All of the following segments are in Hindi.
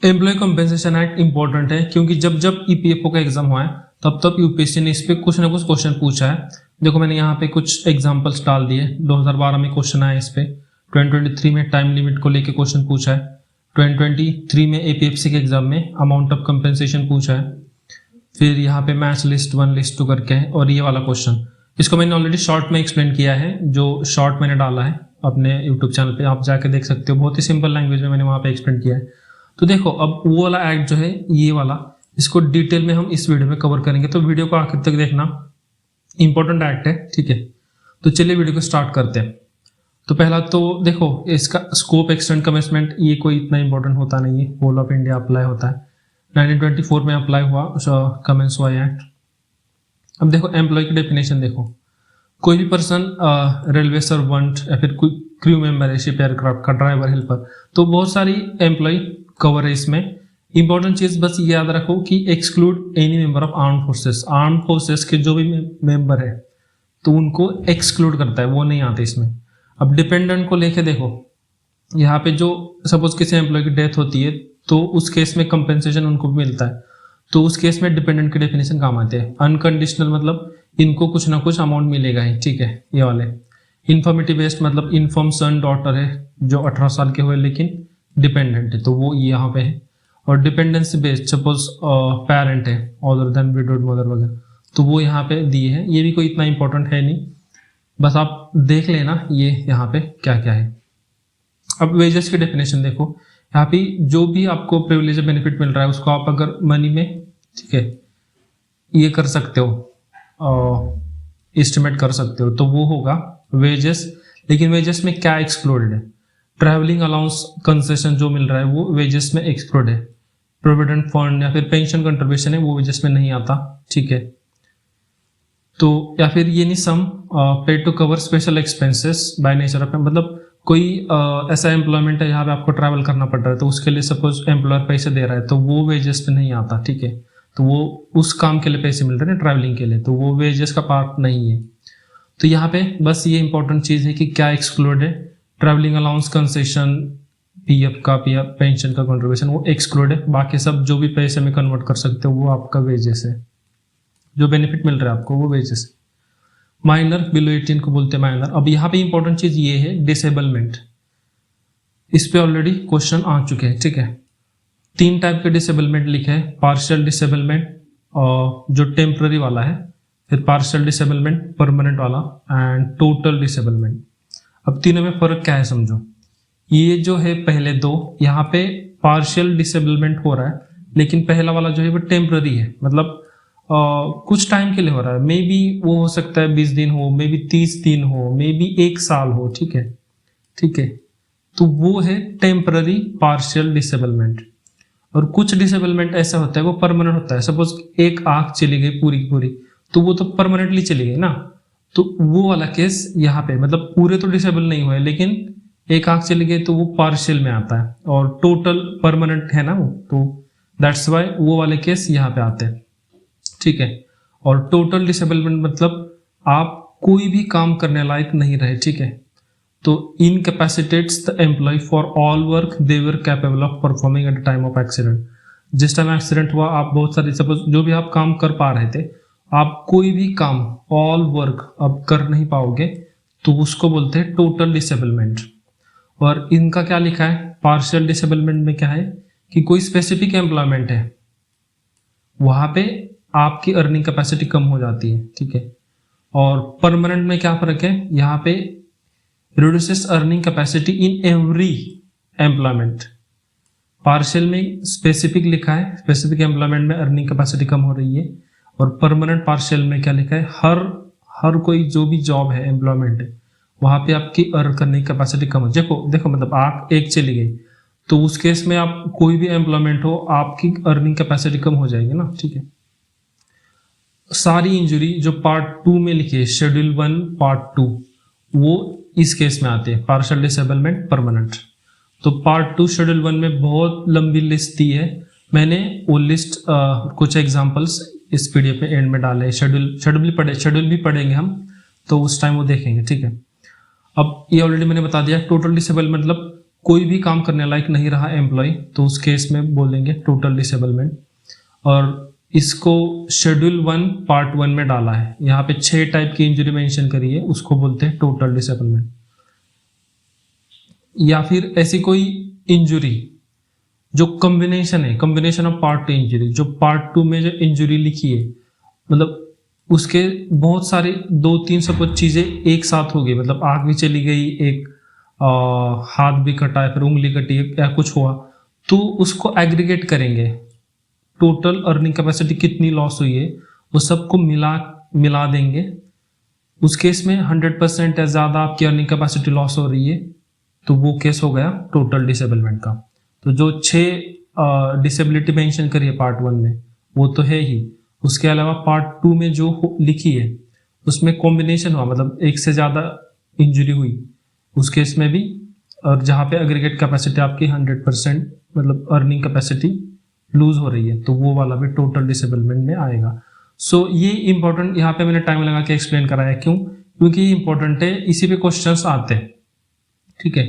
एम्प्लॉय कंपेंसेशन एक्ट इंपॉर्टेंट है क्योंकि जब जब ईपीएफओ का एग्जाम हुआ है तब तब यूपीएससी ने इस पे कुछ ना कुछ क्वेश्चन पूछा है। देखो मैंने यहाँ पे कुछ एग्जांपल्स डाल दिए। 2012 में क्वेश्चन आया इस पे, 2023 में टाइम लिमिट को लेके क्वेश्चन पूछा है, 2023 में एपीएफसी के एग्जाम में अमाउंट ऑफ कंपेंसेशन पूछा है, फिर यहाँ पे मैच लिस्ट 1 लिस्ट 2 करके है, और ये वाला क्वेश्चन इसको मैंने ऑलरेडी शॉर्ट में एक्सप्लेन किया है, जो शॉर्ट मैंने डाला है अपने यूट्यूब चैनल पे, आप जाके देख सकते हो। बहुत ही सिंपल लैंग्वेज में मैंने वहाँ पे एक्सप्लेन किया है। तो देखो अब वो वाला एक्ट जो है ये वाला, इसको डिटेल में हम इस वीडियो में कवर करेंगे, तो वीडियो को आखिर तक देखना, इंपॉर्टेंट एक्ट है, ठीक है। तो चलिए वीडियो को स्टार्ट करते हैं। तो पहला तो देखो इसका स्कोप एक्सटेंड कमेंसमेंट ये कोई इतना इंपॉर्टेंट होता नहीं है, होल ऑफ इंडिया अप्लाई होता है। 1924 में अप्लाई हुआ, कमेंस हुआ एक्ट। अब देखो एम्प्लॉय की डेफिनेशन देखो, कोई भी पर्सन रेलवे सर्वेंट या फिर कोई क्रू मेंबर है, शिप एयरक्राफ्ट का ड्राइवर, हेल्पर, तो बहुत सारी एम्प्लॉय कवर है इसमें। इंपॉर्टेंट चीज बस ये याद रखो कि exclude any member of armed forces, armed forces के जो भी मेंबर है तो उनको एक्सक्लूड करता है, वो नहीं आते इसमें। अब डिपेंडेंट को लेके देखो, यहाँ पे जो सपोज किसी एम्प्लॉय की डेथ होती है तो उस केस में कंपेंसेशन उनको भी मिलता है, तो उस केस में डिपेंडेंट की डेफिनेशन काम आते हैं। अनकंडीशनल मतलब इनको कुछ ना कुछ अमाउंट मिलेगा ही, ठीक है, ये वाले। इन्फॉर्मिटी बेस्ड मतलब इन्फॉर्म सन डॉटर है जो 18 साल के हुए लेकिन डिपेंडेंट है, तो वो यहाँ पे है। और डिपेंडेंसी बेस्ड सपोज पेरेंट है अदर देन विडोड मदर वगैरह, तो वो यहाँ पे दिए हैं। ये भी कोई इतना इंपॉर्टेंट है नहीं, बस आप देख लेना ये यहाँ पे क्या क्या है। अब वेजेस की डेफिनेशन देखो, यहाँ पे जो भी आपको प्रिविलेज बेनिफिट मिल रहा है उसको आप अगर मनी में, ठीक है, ये कर सकते हो, एस्टिमेट कर सकते हो, तो वो होगा वेजेस। लेकिन वेजेस में क्या एक्सक्लूडेड है? ट्रैवलिंग अलाउंस कंसेशन जो मिल रहा है वो वेजेस में एक्सक्लूड है। प्रोविडेंट फंड या फिर पेंशन कंट्रीब्यूशन है वो वेजेस में नहीं आता, ठीक है। तो या फिर ये नहीं sum pay to cover special expenses by nature of, मतलब कोई ऐसा एम्प्लॉयमेंट है जहाँ पे आपको ट्रैवल करना पड़ रहा है तो उसके लिए सपोज एम्प्लॉयर पैसे दे रहा है तो वो वेजेस में नहीं आता, ठीक है। तो वो उस काम के लिए पैसे मिल रहे हैं ट्रैवलिंग के लिए, तो वो वेजेस का पार्ट नहीं है। तो यहाँ पे बस ये इंपॉर्टेंट चीज है कि क्या एक्सक्लूड है। ट्रैवलिंग अलाउंस कंसेशन, पीएफ का, पीएफ पेंशन का कंट्रीब्यूशन वो एक्सक्लूड है। बाकी सब जो भी पैसे में कन्वर्ट कर सकते हो वो आपका वेजेस है, जो बेनिफिट मिल रहा है आपको वो वेजेस। माइनर बिलो 18 को बोलते हैं माइनर। अब यहाँ पे इंपॉर्टेंट चीज ये है डिसेबलमेंट, इस पे ऑलरेडी क्वेश्चन आ चुके हैं, ठीक है। 3 टाइप के डिसेबलमेंट लिखे हैं, पार्शियल डिसेबलमेंट और जो टेम्पररी वाला है, फिर पार्शियल डिसेबलमेंट, परमानेंट वाला, एंड टोटल डिसेबलमेंट। अब तीनों में फर्क क्या है समझो। ये जो है पहले दो, यहाँ पे पार्शियल डिसेबलमेंट हो रहा है, लेकिन पहला वाला जो है वो टेम्पररी है, मतलब कुछ टाइम के लिए हो रहा है। मे बी वो हो सकता है 20 दिन हो, मे बी 30 दिन हो, मे बी 1 साल हो, ठीक है, ठीक है। तो वो है टेम्पररी पार्शियल डिसेबलमेंट। और कुछ डिसेबलमेंट ऐसा होता है वो परमानेंट होता है। सपोज एक आंख चली गई पूरी की पूरी, तो वो तो परमानेंटली चली गई ना, तो वो वाला केस यहाँ पे, मतलब पूरे तो डिसेबल नहीं हुए लेकिन एक आंख चली गई तो वो पार्शियल में आता है, और टोटल परमानेंट है ना वो, तो दैट्स वाई वो वाले केस यहाँ पे आते हैं, ठीक है। और टोटल डिसेबलमेंट मतलब आप कोई भी काम करने लायक नहीं रहे, ठीक है। तो incapacitates the employ for all work they were capable of performing at the time of accident. जिस टाइम एक्सीडेंट हुआ आप बहुत सारे, सपोज जो भी आप काम कर पा रहे थे, आप कोई भी काम, ऑल वर्क अब कर नहीं पाओगे, तो उसको बोलते हैं टोटल डिसेबलमेंट। और इनका क्या लिखा है, पार्शियल डिसेबलमेंट में क्या है कि कोई स्पेसिफिक एम्प्लॉयमेंट है, वहां पे आपकी अर्निंग कैपेसिटी कम हो जाती है, ठीक है। और परमानेंट में क्या फर्क है, यहाँ पे reduces earning capacity in every employment. Partial में स्पेसिफिक लिखा है, स्पेसिफिक एम्प्लॉयमेंट में अर्निंग कैपेसिटी कम हो रही है, और परमानेंट पार्शियल में क्या लिखा है, हर कोई जो भी जॉब है, एम्प्लॉयमेंट है, वहां पे आपकी अर्न करने की कैपेसिटी कम हो। देखो मतलब आंख एक चली गई तो उस केस में आप कोई भी एम्प्लॉयमेंट हो आपकी अर्निंग कैपेसिटी कम हो जाएगी ना, ठीक है। सारी इंजरी जो पार्ट 2 में लिखी है, शेड्यूल 1 पार्ट 2, वो इस केस में आते हैं, पार्शियल डिसेबलमेंट, परमानेंट। तो पार्ट 2 शेड्यूल 1 में बहुत लंबी लिस्ट दी है, मैंने वो लिस्ट कुछ एग्जांपल्स इस पीडीएफ में एंड में डाले। शेड्यूल भी पढ़ेंगे हम, तो उस टाइम वो देखेंगे, ठीक है। अब ये ऑलरेडी मैंने बता दिया, टोटल डिसेबल मतलब कोई भी काम करने लायक नहीं रहा एम्प्लॉय, तो उस केस में बोलेंगे टोटल डिसेबलमेंट। और इसको शेड्यूल 1 पार्ट 1 में डाला है, यहाँ पे 6 टाइप की इंजरी मेंशन करी है, उसको बोलते हैं टोटल डिसेबलमेंट। या फिर ऐसी कोई इंजरी जो कॉम्बिनेशन है, कॉम्बिनेशन ऑफ पार्ट 2 इंजरी, जो पार्ट 2 में जो इंजरी लिखी है, मतलब उसके बहुत सारे 2-3 सपोज चीजें एक साथ हो गई, मतलब आंख भी चली गई, एक हाथ भी कटा है, फिर उंगली कटी है या कुछ हुआ, तो उसको एग्रीगेट करेंगे, टोटल अर्निंग कैपेसिटी कितनी लॉस हुई है वो सबको मिला देंगे। उस केस में 100% या ज़्यादा आपकी अर्निंग कैपेसिटी लॉस हो रही है, तो वो केस हो गया टोटल डिसेबलमेंट का। तो जो 6 डिसेबिलिटी मेंशन करी है पार्ट 1 में वो तो है ही, उसके अलावा पार्ट 2 में जो लिखी है उसमें कॉम्बिनेशन हुआ, मतलब एक से ज़्यादा इंजरी हुई, उस केस में भी, और जहाँ पे एग्रीगेट कैपेसिटी आपकी 100% मतलब अर्निंग कैपेसिटी लूज हो रही है, तो वो वाला भी टोटल डिसेबलमेंट में आएगा। सो ये इंपॉर्टेंट, यहाँ पे मैंने टाइम लगा के एक्सप्लेन कराया, क्यों? क्योंकि ये इंपॉर्टेंट है, इसी पे क्वेश्चंस आते हैं, ठीक है,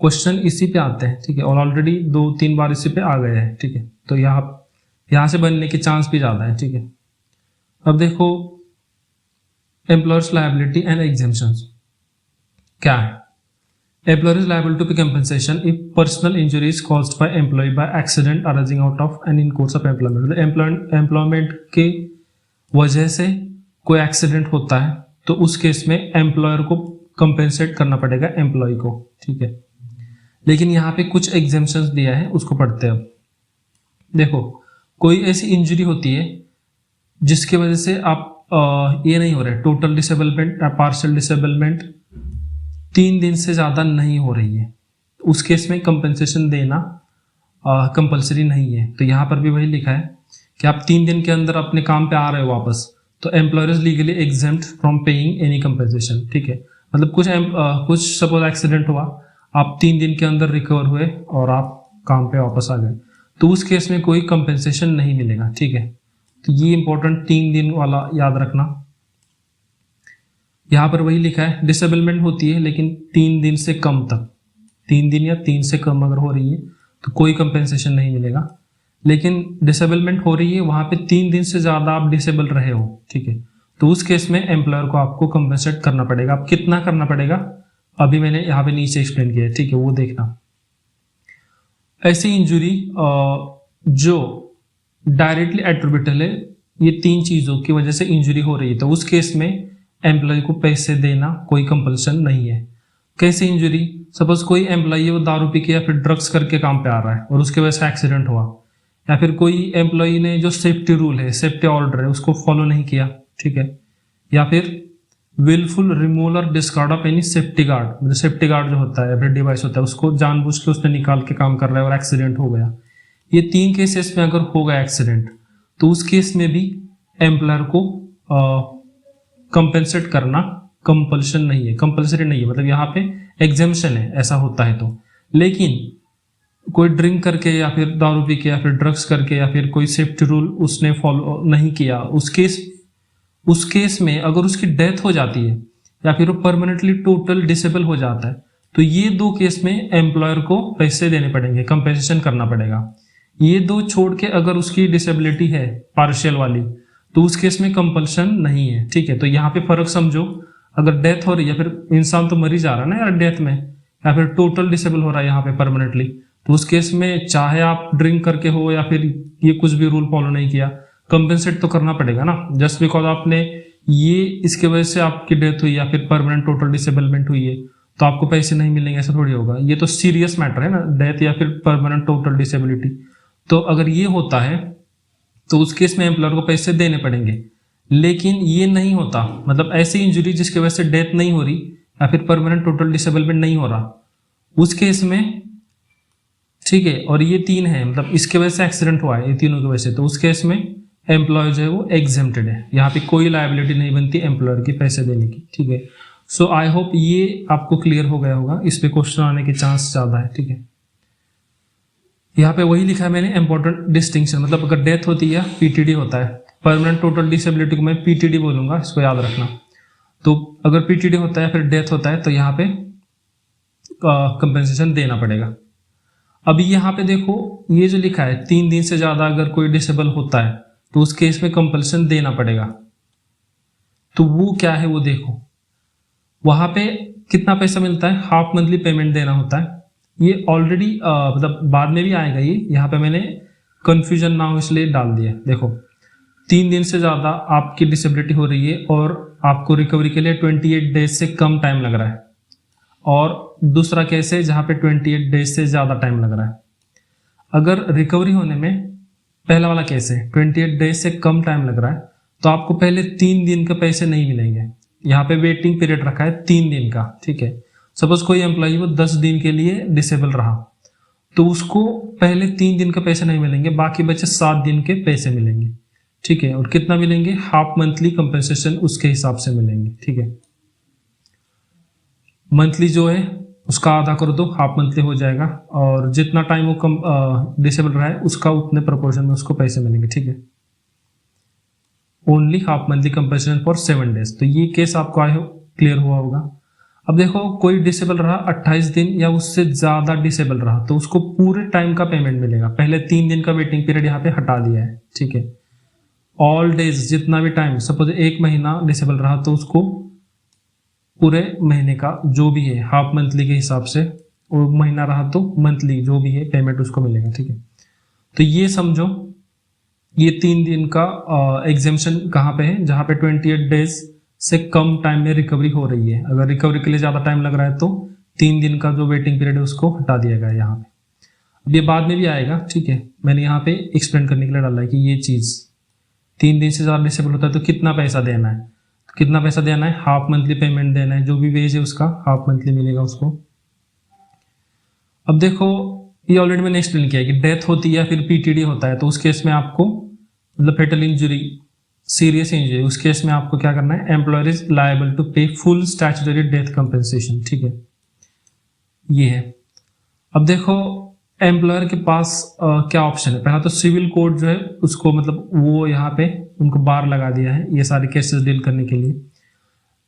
क्वेश्चन इसी पे आते हैं, ठीक है, और ऑलरेडी 2-3 बार इसी पे आ गए हैं, ठीक है, तो यहाँ से बनने के चांस भी ज़्यादा है, ठीक है। अब देखो एम्प्लॉयर्स लायबिलिटी एंड एग्जेम्पशंस क्या है। Employer is liable to pay compensation if personal injury is caused by employee by accident arising out of and in course of employment। मतलब एम्प्लॉयमेंट के वजह से कोई एक्सीडेंट होता है तो उस केस में एम्प्लॉयर को कंपेंसेट करना पड़ेगा एम्प्लॉय को, ठीक है। लेकिन यहाँ पे कुछ एग्जेम्पशंस दिया है, उसको पढ़ते हैं अब। देखो, कोई ऐसी इंजरी होती है जिसकी वजह से आप ये नहीं हो रहा है, टोटल डिसेबलमेंट या पार्शियल डिसेबलमेंट 3 दिन से ज़्यादा नहीं हो रही है, उस केस में कंपनसेशन देना कंपलसरी नहीं है। तो यहाँ पर भी वही लिखा है कि आप 3 दिन के अंदर अपने काम पे आ रहे हो वापस, तो employer is legally exempt from paying any compensation, ठीक है। मतलब कुछ सपोज एक्सीडेंट हुआ, आप 3 दिन के अंदर रिकवर हुए और आप काम पे वापस आ गए, तो उस केस में कोई कंपनसेशन नहीं मिलेगा, ठीक है। तो ये इंपॉर्टेंट 3 दिन वाला याद रखना। यहाँ पर वही लिखा है, डिसेबलमेंट होती है लेकिन 3 दिन से कम तक, 3 दिन या 3 से कम अगर हो रही है तो कोई कंपेंसेशन नहीं मिलेगा। लेकिन डिसेबलमेंट हो रही है वहाँ पे 3 दिन से ज़्यादा आप डिसेबल रहे हो, ठीक है, तो उस केस में एम्प्लॉयर को आपको कंपेंसेट करना पड़ेगा। अब कितना करना पड़ेगा अभी मैंने यहाँ पे नीचे एक्सप्लेन किया है, ठीक है, वो देखना। ऐसी इंजुरी जो डायरेक्टली एट्रीब्यूटेबल है, ये 3 चीज़ों की वजह से इंजुरी हो रही है, तो उस केस में एम्प्लॉय को पैसे देना कोई कंपल्सन नहीं है। कैसे इंजरी? सपोज कोई एम्प्लॉय है वो दारू पी के या फिर ड्रग्स करके काम पे आ रहा है और उसके वजह से एक्सीडेंट हुआ, या फिर कोई एम्प्लॉय ने जो सेफ्टी रूल है, सेफ्टी ऑर्डर है, उसको फॉलो नहीं किया, ठीक है, या फिर विलफुल रिमूवल और discard of any safety guard, मतलब सेफ्टी गार्ड जो होता है या फिर डिवाइस होता है उसको जानबूझ के उसने निकाल के काम कर रहा है और एक्सीडेंट हो गया। ये 3 केसेस में अगर हो गया एक्सीडेंट तो उस केस में भी एम्प्लॉयर को कंपेंसेट करना कंपल्शन नहीं है, कंपल्सरी नहीं है, मतलब यहाँ पे एग्जेम्पशन है, ऐसा होता है तो। लेकिन कोई ड्रिंक करके या फिर दारू पी के या फिर ड्रग्स करके या फिर कोई सेफ्टी रूल उसने फॉलो नहीं किया, उस केस में अगर उसकी डेथ हो जाती है या फिर वो परमानेंटली टोटल डिसेबल हो जाता है, तो ये 2 केस में एम्प्लॉयर को पैसे देने पड़ेंगे, कंपेंसेशन करना पड़ेगा। ये 2 छोड़ के अगर उसकी डिसेबिलिटी है पार्शियल वाली, तो उस केस में कंपल्शन नहीं है, ठीक है। तो यहाँ पे फर्क समझो, अगर डेथ हो रही है, फिर इंसान तो मर ही जा रहा है ना यार डेथ में, या फिर टोटल डिसेबल हो रहा है यहाँ पे परमानेंटली, तो उस केस में चाहे आप ड्रिंक करके हो या फिर ये कुछ भी रूल फॉलो नहीं किया, कंपेंसेट तो करना पड़ेगा ना। जस्ट बिकॉज आपने ये इसके वजह से आपकी डेथ हुई या फिर परमानेंट टोटल डिसेबलमेंट हुई है तो आपको पैसे नहीं मिलेंगे, ऐसा थोड़ी होगा। ये तो सीरियस मैटर है ना, डेथ या फिर परमानेंट टोटल डिसेबिलिटी। तो अगर ये होता है तो उस केस में एम्प्लॉयर को पैसे देने पड़ेंगे। लेकिन ये नहीं होता, मतलब ऐसी इंजरी जिसकी वजह से डेथ नहीं हो रही या फिर परमानेंट टोटल डिसेबलमेंट नहीं हो रहा, उस केस में, ठीक है, और ये 3 है, मतलब इसके वजह से एक्सीडेंट हुआ है, ये तीनों की वजह से, तो उस केस में एम्प्लॉयर जो है वो एग्जेम्प्टेड है, यहाँ पे कोई लायबिलिटी नहीं बनती एम्प्लॉयर की पैसे देने की, ठीक है। सो आई होप ये आपको क्लियर हो गया होगा, इस पे क्वेश्चन आने के चांस ज्यादा है, ठीक है। यहाँ पे वही लिखा है मैंने, इंपॉर्टेंट डिस्टिंक्शन, मतलब अगर डेथ होती है पीटीडी होता है, परमानेंट टोटल डिसेबिलिटी को मैं पीटीडी बोलूंगा, इसको याद रखना। तो अगर पीटीडी होता है फिर डेथ होता है तो यहाँ पे कंपेंसेशन देना पड़ेगा। अभी यहाँ पे देखो ये जो लिखा है 3 दिन से ज़्यादा अगर कोई डिसेबल होता है तो उस केस में कंपल्सन देना पड़ेगा। तो वो क्या है वो देखो, वहाँ पे कितना पैसा मिलता है, हाफ मंथली पेमेंट देना होता है। ये ऑलरेडी मतलब बाद में भी आएगा ये, यहाँ पे मैंने कन्फ्यूजन ना हो इसलिए डाल दिया। देखो 3 दिन से ज़्यादा आपकी डिसेबिलिटी हो रही है और आपको रिकवरी के लिए 28 डेज से कम टाइम लग रहा है, और दूसरा केस है जहाँ पे 28 डेज से ज़्यादा टाइम लग रहा है। अगर रिकवरी होने में पहला वाला केस है 28 डेज से कम टाइम लग रहा है तो आपको पहले 3 दिन के पैसे नहीं मिलेंगे। यहाँ पे वेटिंग पीरियड रखा है 3 दिन का, ठीक है। सपोज कोई एम्प्लॉय वो 10 दिन के लिए डिसेबल रहा तो उसको पहले 3 दिन के पैसे नहीं मिलेंगे, बाकी बचे 7 दिन के पैसे मिलेंगे, ठीक है। और कितना मिलेंगे, हाफ मंथली कंपेंसेशन उसके हिसाब से मिलेंगे, ठीक है। मंथली जो है उसका आधा कर दो, हाफ मंथली हो जाएगा, और जितना टाइम वो कम डिसेबल रहा है उसका उतने प्रोपोर्शन में उसको पैसे मिलेंगे, ठीक है। Only half monthly compensation for 7 days. तो ये केस आपको आए हो क्लियर हुआ होगा। अब देखो कोई डिसेबल रहा 28 दिन या उससे ज़्यादा डिसेबल रहा तो उसको पूरे टाइम का पेमेंट मिलेगा। पहले 3 दिन का वेटिंग पीरियड यहाँ पे हटा दिया है, ठीक है। ऑल डेज जितना भी टाइम, सपोज 1 महीना डिसेबल रहा तो उसको पूरे महीने का जो भी है हाफ मंथली के हिसाब से, और महीना रहा तो मंथली जो भी है पेमेंट उसको मिलेगा, ठीक है। तो ये समझो ये 3 दिन का एग्जेम्पशन कहाँ पे है, जहाँ पे 28 डेज से कम टाइम में रिकवरी हो रही है। अगर रिकवरी के लिए ज़्यादा टाइम लग रहा है तो 3 दिन का जो वेटिंग पीरियड है उसको हटा दिया गया है यहाँ पे। अब ये बाद में भी आएगा, ठीक है। मैंने यहाँ पे एक्सप्लेन करने के लिए डाला है कि ये चीज़ 3 दिन से ज़्यादा डिसेबल होता है तो कितना पैसा देना है, कितना पैसा देना है, हाफ मंथली पेमेंट देना है, जो भी वेज है उसका हाफ मंथली मिलेगा उसको। अब देखो ये ऑलरेडी मैंने एक्सप्लेन किया है कि डेथ होती है या फिर पीटीडी होता है तो उस केस में आपको मतलब फेटल इंजरी, सीरियस इंजरी, उस केस में आपको क्या करना है, एम्प्लॉयर इज लायबल टू पे फुल स्टैट्यूटरी डेथ कंपेंसेशन, ठीक है। ये है। अब देखो एम्प्लॉयर के पास क्या ऑप्शन है, पहला तो सिविल कोड जो है उसको मतलब वो यहाँ पे उनको बार लगा दिया है ये सारे केसेस डील करने के लिए।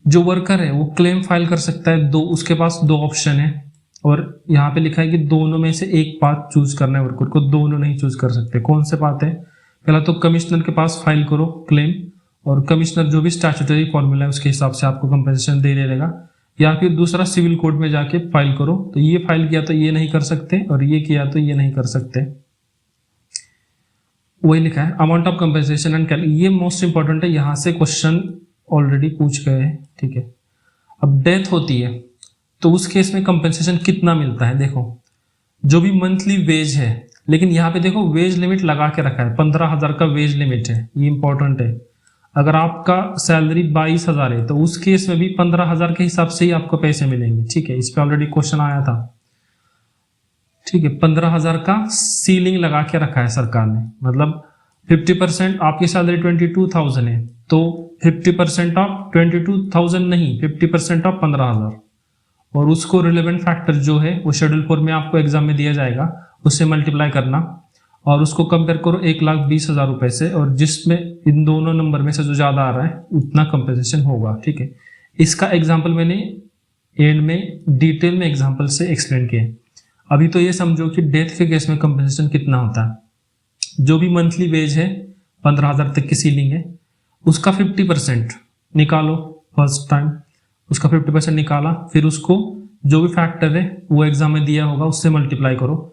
जो वर्कर है वो क्लेम फाइल कर सकता है, दो उसके पास 2 ऑप्शन है, और यहाँ पे लिखा है कि दोनों में से एक पाथ चूज करना है वर्कर को, दोनों नहीं चूज कर सकते। कौन से पाथ है, पहला तो कमिश्नर के पास फाइल करो क्लेम, और कमिश्नर जो भी स्टैट्यूटरी फॉर्मूला है उसके हिसाब से आपको कंपनसेशन दे देगा, या फिर दूसरा सिविल कोड में जाके फाइल करो। तो ये फाइल किया तो ये नहीं कर सकते, और ये किया तो ये नहीं कर सकते। वही लिखा है अमाउंट ऑफ कंपनसेशन एंड कैल, ये मोस्ट इंपॉर्टेंट है, यहाँ से क्वेश्चन ऑलरेडी पूछ गए हैं, ठीक है। अब डेथ होती है तो उस केस में कंपनसेशन कितना मिलता है, देखो जो भी मंथली वेज है, लेकिन यहाँ पे देखो वेज लिमिट लगा के रखा है, 15,000 का वेज लिमिट है, ये इंपॉर्टेंट है। अगर आपका सैलरी 22,000 है तो उस केस में भी 15,000 के हिसाब से ही आपको पैसे मिलेंगे, ठीक है। इस पे ऑलरेडी क्वेश्चन आया था, ठीक है। 15,000 का सीलिंग लगा के रखा है सरकार ने, मतलब 50% आपकी सैलरी 22,000 है तो 50% ऑफ 22,000 नहीं, 50% ऑफ 15,000, और उसको रिलेवेंट फैक्टर जो है वो शेड्यूल 4 में आपको एग्जाम में दिया जाएगा, उससे मल्टीप्लाई करना और उसको कंपेयर करो 1,20,000 रुपए से, और जिसमें इन दोनों नंबर में से जो ज़्यादा आ रहा है उतना कंपनसेशन होगा, ठीक है। इसका एग्जाम्पल मैंने एंड में डिटेल में एग्जाम्पल से एक्सप्लेन किया। अभी तो ये समझो कि डेथ के केस में कंपनसेशन कितना होता है। जो भी मंथली वेज है 15,000 तक की सीलिंग है, उसका 50% निकालो फर्स्ट टाइम, उसका 50% निकाला, फिर उसको जो भी फैक्टर है वो एग्जाम में दिया होगा उससे मल्टीप्लाई करो,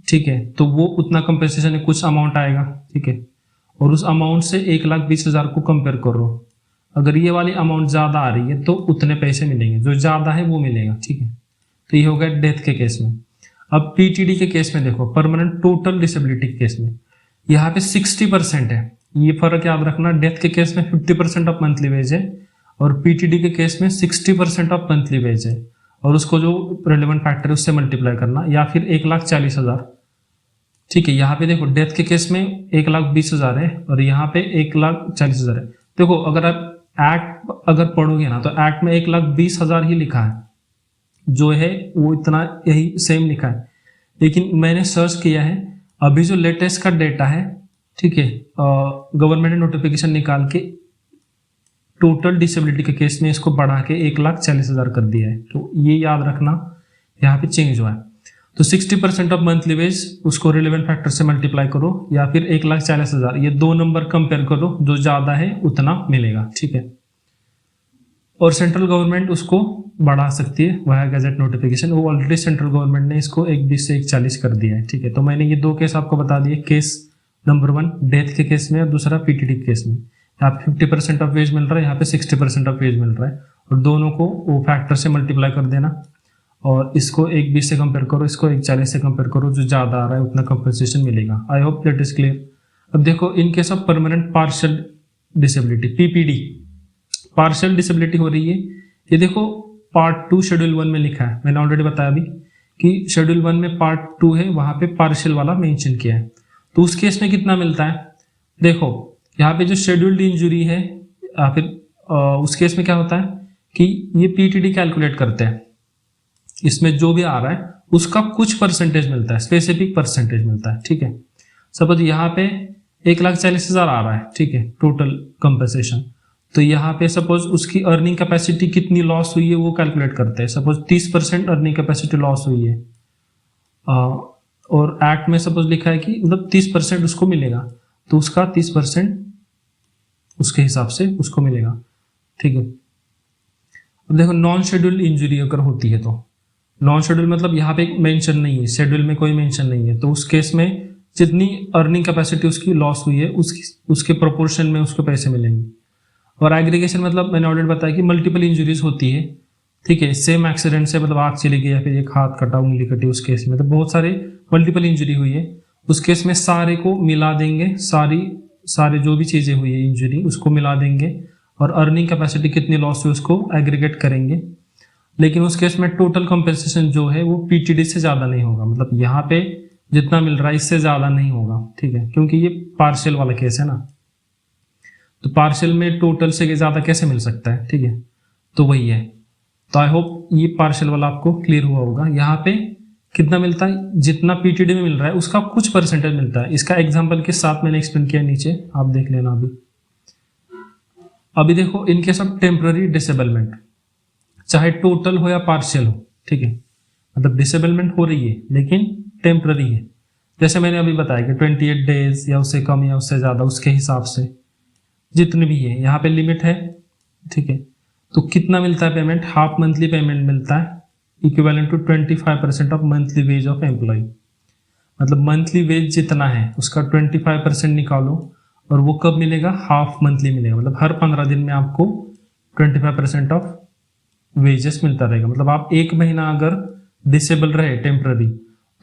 ठीक है। तो वो उतना कंपनसेशन कुछ अमाउंट आएगा, ठीक है। और उस अमाउंट से 1,20,000 को कंपेयर करो, अगर ये वाली अमाउंट ज़्यादा आ रही है तो उतने पैसे मिलेंगे, जो ज़्यादा है वो मिलेगा, ठीक है। तो ये हो गया डेथ के केस में। अब पीटीडी के केस में देखो, परमानेंट टोटल डिसेबिलिटी के केस में यहाँ पे 60% है, ये फर्क याद रखना। डेथ के केस में 50% ऑफ मंथली वेज है और पीटीडी के केस में 60% ऑफ मंथली वेज है, और उसको जो रेलेवेंट फैक्टर है उससे मल्टीप्लाई करना, या फिर 1,40,000, ठीक है। यहाँ पे देखो डेथ के केस में 1,20,000 है और यहाँ पे 1,40,000 है। देखो अगर आप एक्ट अगर पढ़ोगे ना तो एक्ट में 1,20,000 ही लिखा है, जो है वो इतना यही सेम लिखा है, लेकिन मैंने सर्च किया है अभी जो लेटेस्ट का डेटा है, ठीक है, गवर्नमेंट ने नोटिफिकेशन निकाल के टोटल डिसेबिलिटी के केस में इसको बढ़ा के 1,40,000 कर दिया है। तो ये याद रखना यहाँ पे चेंज हुआ है। तो 60% ऑफ मंथली वेज उसको रिलेवेंट फैक्टर से मल्टीप्लाई करो या फिर 1,40,000, ये दो नंबर कंपेयर करो, जो ज़्यादा है उतना मिलेगा, ठीक है। और सेंट्रल गवर्नमेंट उसको बढ़ा सकती है वह गैजेट नोटिफिकेशन, वो ऑलरेडी सेंट्रल गवर्नमेंट ने इसको 1,20 से 1,40 कर दिया है, ठीक है। तो मैंने ये दो केस आपको बता दिए, केस नंबर 1 डेथ के केस में और दूसरा पीटीडी के केस में। यहाँ पे 50% ऑफ वेज मिल रहा है, यहाँ पे 60% ऑफ वेज मिल रहा है, और दोनों को वो फैक्टर से मल्टीप्लाई कर देना और इसको 1,20 से कंपेयर करो, इसको 1,40 से कंपेयर करो, जो ज़्यादा आ रहा है उतना कंपनसेशन मिलेगा। आई होप दैट इज क्लियर। अब देखो in case of permanent partial disability, PPD, partial disability हो रही है, ये देखो पार्ट 2 शेड्यूल 1 में लिखा है, मैंने ऑलरेडी बताया अभी कि शेड्यूल 1 में पार्ट 2 है, वहां पे पार्शियल वाला मेंशन किया है। तो उस केस में कितना मिलता है, देखो यहाँ पे जो शेड्यूल्ड इंजुरी है या फिर उस केस में क्या होता है कि ये पीटीडी कैलकुलेट करते हैं, इसमें जो भी आ रहा है उसका कुछ परसेंटेज मिलता है, स्पेसिफिक परसेंटेज मिलता है, ठीक है। सपोज यहाँ पे 1,40,000 आ रहा है, ठीक है, टोटल कंपनसेशन। तो यहाँ पे सपोज उसकी अर्निंग कैपेसिटी कितनी लॉस हुई है वो कैलकुलेट करते हैं। सपोज 30% अर्निंग कैपेसिटी लॉस हुई है और एक्ट में सपोज लिखा है कि मतलब 30% उसको मिलेगा, तो उसका 30% उसके हिसाब से उसको मिलेगा, ठीक है। अब देखो नॉन शेड्यूल्ड इंजरी अगर होती है, तो नॉन शेड्यूल मतलब यहाँ पे मेंशन नहीं है, शेड्यूल में कोई मेंशन नहीं है, तो उस केस में जितनी अर्निंग कैपेसिटी उसकी लॉस हुई है उसके प्रोपोर्शन में उसको पैसे मिलेंगे। और एग्रीगेशन मतलब मैंने ऑलरेडी बताया कि मल्टीपल इंजरीज होती है, ठीक है, सेम एक्सीडेंट से, मतलब आँख चली गई या फिर एक हाथ कटा, उंगली कटी, उस केस में तो बहुत सारे मल्टीपल इंजरी हुई है, उस केस में सारे को मिला देंगे, सारे जो भी चीज़ें हुई है इंजरी उसको मिला देंगे और अर्निंग कैपेसिटी कितनी लॉस हुई उसको एग्रीगेट करेंगे। लेकिन उस केस में टोटल कंपनसेशन जो है वो पीटीडी से ज़्यादा नहीं होगा, मतलब यहाँ पे जितना मिल रहा है इससे ज़्यादा नहीं होगा, ठीक है, क्योंकि ये पार्शियल वाला केस है ना, तो पार्शियल में टोटल से ज़्यादा कैसे मिल सकता है, ठीक है, तो वही है। तो आई होप ये पार्शियल वाला आपको क्लियर हुआ होगा। यहाँ पे कितना मिलता है, जितना पीटीडी में मिल रहा है उसका कुछ परसेंटेज मिलता है, इसका एग्जाम्पल के साथ मैंने एक्सप्लेन किया, नीचे आप देख लेना। अभी देखो in case of temporary disablement, चाहे टोटल हो या पार्शियल हो, ठीक है, मतलब डिसेबलमेंट हो रही है लेकिन टेम्पररी है, जैसे मैंने अभी बताया कि 28 डेज या उससे कम या उससे ज़्यादा, उसके हिसाब से जितने भी है, यहाँ पे लिमिट है, ठीक है। तो कितना मिलता है पेमेंट, हाफ मंथली पेमेंट मिलता है, equivalent to 25% of monthly wage of employee, मतलब मंथली वेज जितना है उसका 25% निकालो और वो कब मिलेगा, हाफ मंथली मिलेगा, मतलब हर 15 दिन में आपको 25% ऑफ वेजेस मिलता रहेगा। मतलब आप एक महीना अगर डिसेबल रहे टेम्पररी,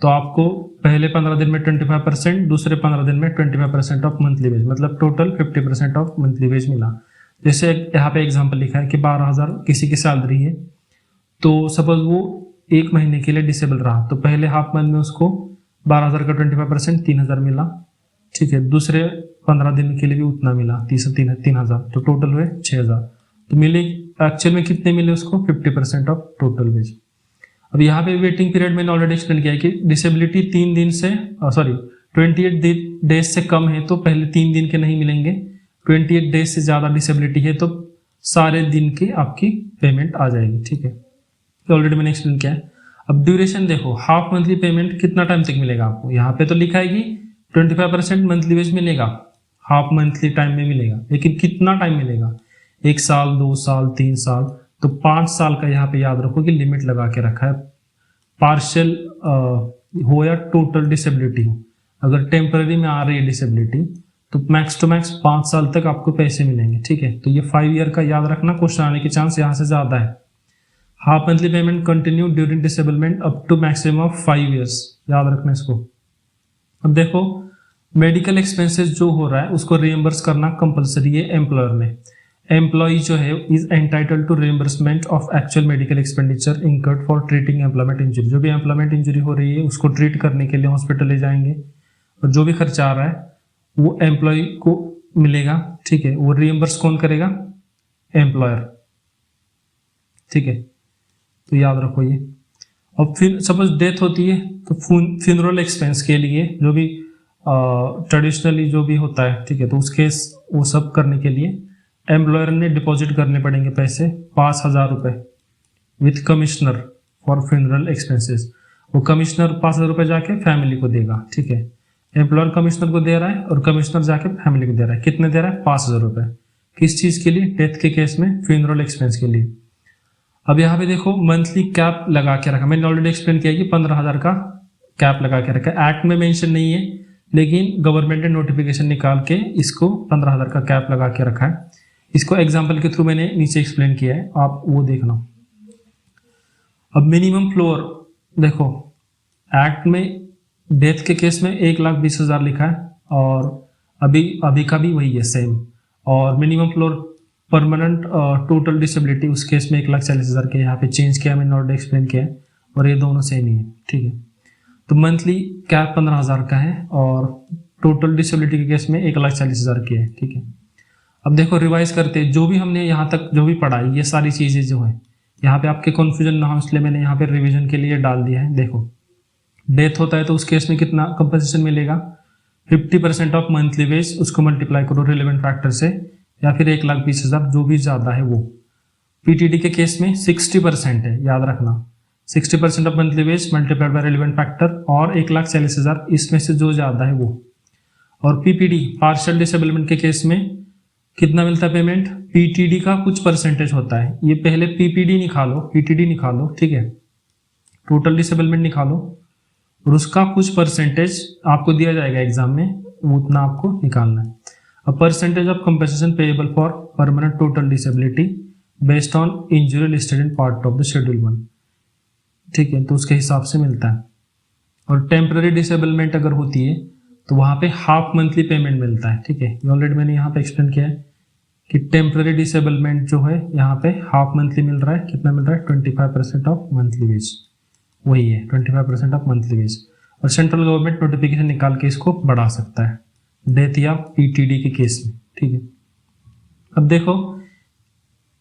तो आपको पहले 15 दिन में 25%, दूसरे 15 दिन में 25% ऑफ मंथली वेज, मतलब टोटल 50% ऑफ मंथली वेज मिला। जैसे यहाँ पे एग्जांपल लिखा है कि 12,000 किसी की सैलरी है, तो सपोज वो एक महीने के लिए डिसेबल रहा, तो पहले हाफ मंथ में उसको 12,000 का 25% 3,000 मिला, ठीक है, दूसरे 15 दिन के लिए भी उतना मिला, 3,000, तो टोटल हुए 6,000। तो मिले एक्चुअल में कितने मिले उसको, 50% ऑफ टोटल वेज। अब यहाँ पे वेटिंग पीरियड मैंने ऑलरेडी एक्सप्लेन किया है कि डिसेबिलिटी 3 दिन से 28 डेज से कम है तो पहले 3 दिन के नहीं मिलेंगे, 28 डेज से ज़्यादा डिसेबिलिटी है तो सारे दिन की आपकी पेमेंट आ जाएगी, ठीक है, तो ऑलरेडी मैंने एक्सप्लेन किया है। अब ड्यूरेशन देखो, हाफ मंथली पेमेंट कितना टाइम तक मिलेगा आपको, यहाँ पे तो लिखा है कि 25% मंथली वेज मिलेगा, हाफ मंथली टाइम में मिलेगा, लेकिन कितना टाइम मिलेगा, 1 साल, 2 साल, 3 साल, तो 5 साल का यहाँ पे याद रखो कि लिमिट लगा के रखा है, पार्शियल हो या टोटल डिसेबिलिटी हो। अगर टेम्पररी में आ रही है डिसेबिलिटी तो मैक्स टू मैक्स 5 साल तक आपको पैसे मिलेंगे, ठीक है। तो ये 5 ईयर का याद रखना, क्वेश्चन आने के चांस यहाँ से ज़्यादा है। Half monthly payment continue during disablement up to maximum of 5 years, याद रखना इसको। अब देखो मेडिकल एक्सपेंसेस जो हो रहा है उसको रिएम्बर्स करना कंपलसरी है एम्प्लॉयर में। एम्प्लॉय जो है is entitled to reimbursement of actual medical expenditure incurred for treating employment injury. जो भी एम्प्लॉयमेंट इंजरी हो रही है उसको ट्रीट करने के लिए हॉस्पिटल ले जाएंगे और जो भी खर्चा आ रहा है वो एम्प्लॉय को मिलेगा, ठीक है। वो रिएम्बर्स कौन करेगा, एम्प्लॉयर, ठीक है, तो याद रखो ये। और फिर सपोज डेथ होती है तो फ्यूनरल एक्सपेंस के लिए जो भी ट्रेडिशनली जो भी होता है, ठीक है, तो उसके वो सब करने के लिए एम्प्लॉयर ने डिपॉजिट करने पड़ेंगे पैसे 5,000 रुपये with commissioner, for funeral expenses. वो कमिश्नर 5,000 रुपये जाके फैमिली को देगा, ठीक है। एम्प्लॉयर कमिश्नर को दे रहा है और कमिश्नर जाके फैमिली को दे रहा है। कितने दे रहा है? 5,000 रुपये। किस चीज के लिए? डेथ के केस में फ्यूनरल एक्सपेंस के लिए। अब यहाँ पे देखो मंथली कैप लगा के रखा, मैंने ऑलरेडी एक्सप्लेन किया कि 15,000 का कैप लगा के रखा है। एक्ट में मेंशन नहीं है, लेकिन गवर्नमेंट ने नोटिफिकेशन निकाल के इसको 15,000 का कैप लगा के रखा है। इसको एग्जाम्पल के थ्रू मैंने नीचे एक्सप्लेन किया है, आप वो देखना। अब मिनिमम फ्लोर देखो, एक्ट में डेथ के केस में 1,20,000 लिखा है और अभी का भी वही है सेम। और minimum floor permanent total disability उस केस में 1,40,000 के यहाँ पे चेंज किया, मैंने ऑलरेडी एक्सप्लेन किया है, और ये दोनों सेम ही है, ठीक है। तो मंथली कैप 15,000 का है और टोटल डिसेबिलिटी के केस में 1,40,000 की है, ठीक है। अब देखो रिवाइज करते, जो भी हमने यहाँ तक जो भी पढ़ा है, ये सारी चीजें जो है यहाँ पे आपके कंफ्यूजन ना हो इसलिए मैंने यहाँ पे रिवीजन के लिए डाल दिया है। देखो डेथ होता है तो उस केस में कितना कंपनसेशन मिलेगा? 50% ऑफ मंथली वेज, उसको मल्टीप्लाई करो रिलेवेंट फैक्टर से, या फिर 1,20,000 जो भी ज्यादा है वो। पीटीडी के केस में 60% है, याद रखना 60% of monthly wage multiplied by relevant factor, और 1,40,000 इसमें से जो ज्यादा है वो। और पीपीडी पार्शियल डिसेबलमेंट के केस में कितना मिलता है पेमेंट? पीटीडी का कुछ परसेंटेज होता है, ये पहले पीपीडी निकालो, पीटीडी निकालो, ठीक है, टोटल डिसेबलमेंट निकालो, और उसका कुछ परसेंटेज आपको दिया जाएगा एग्जाम में, उतना आपको निकालना है। अब percentage of compensation payable for permanent total disability based on injury listed in part of the schedule 1, ठीक है, तो उसके हिसाब से मिलता है। और टेम्पररी डिसेबलमेंट अगर होती है तो वहां पे हाफ मंथली पेमेंट मिलता है, ठीक है। ऑलरेडी मैंने यहाँ पे एक्सप्लेन किया है कि टेम्पररी डिसेबलमेंट जो है यहाँ पे हाफ मंथली मिल रहा है। कितना मिल रहा है? 25% ऑफ मंथली वेज, वही है 25% ऑफ मंथली वेज। और सेंट्रल गवर्नमेंट नोटिफिकेशन निकाल के इसको बढ़ा सकता है डेथ या पीटीडी के केस में, ठीक है। अब देखो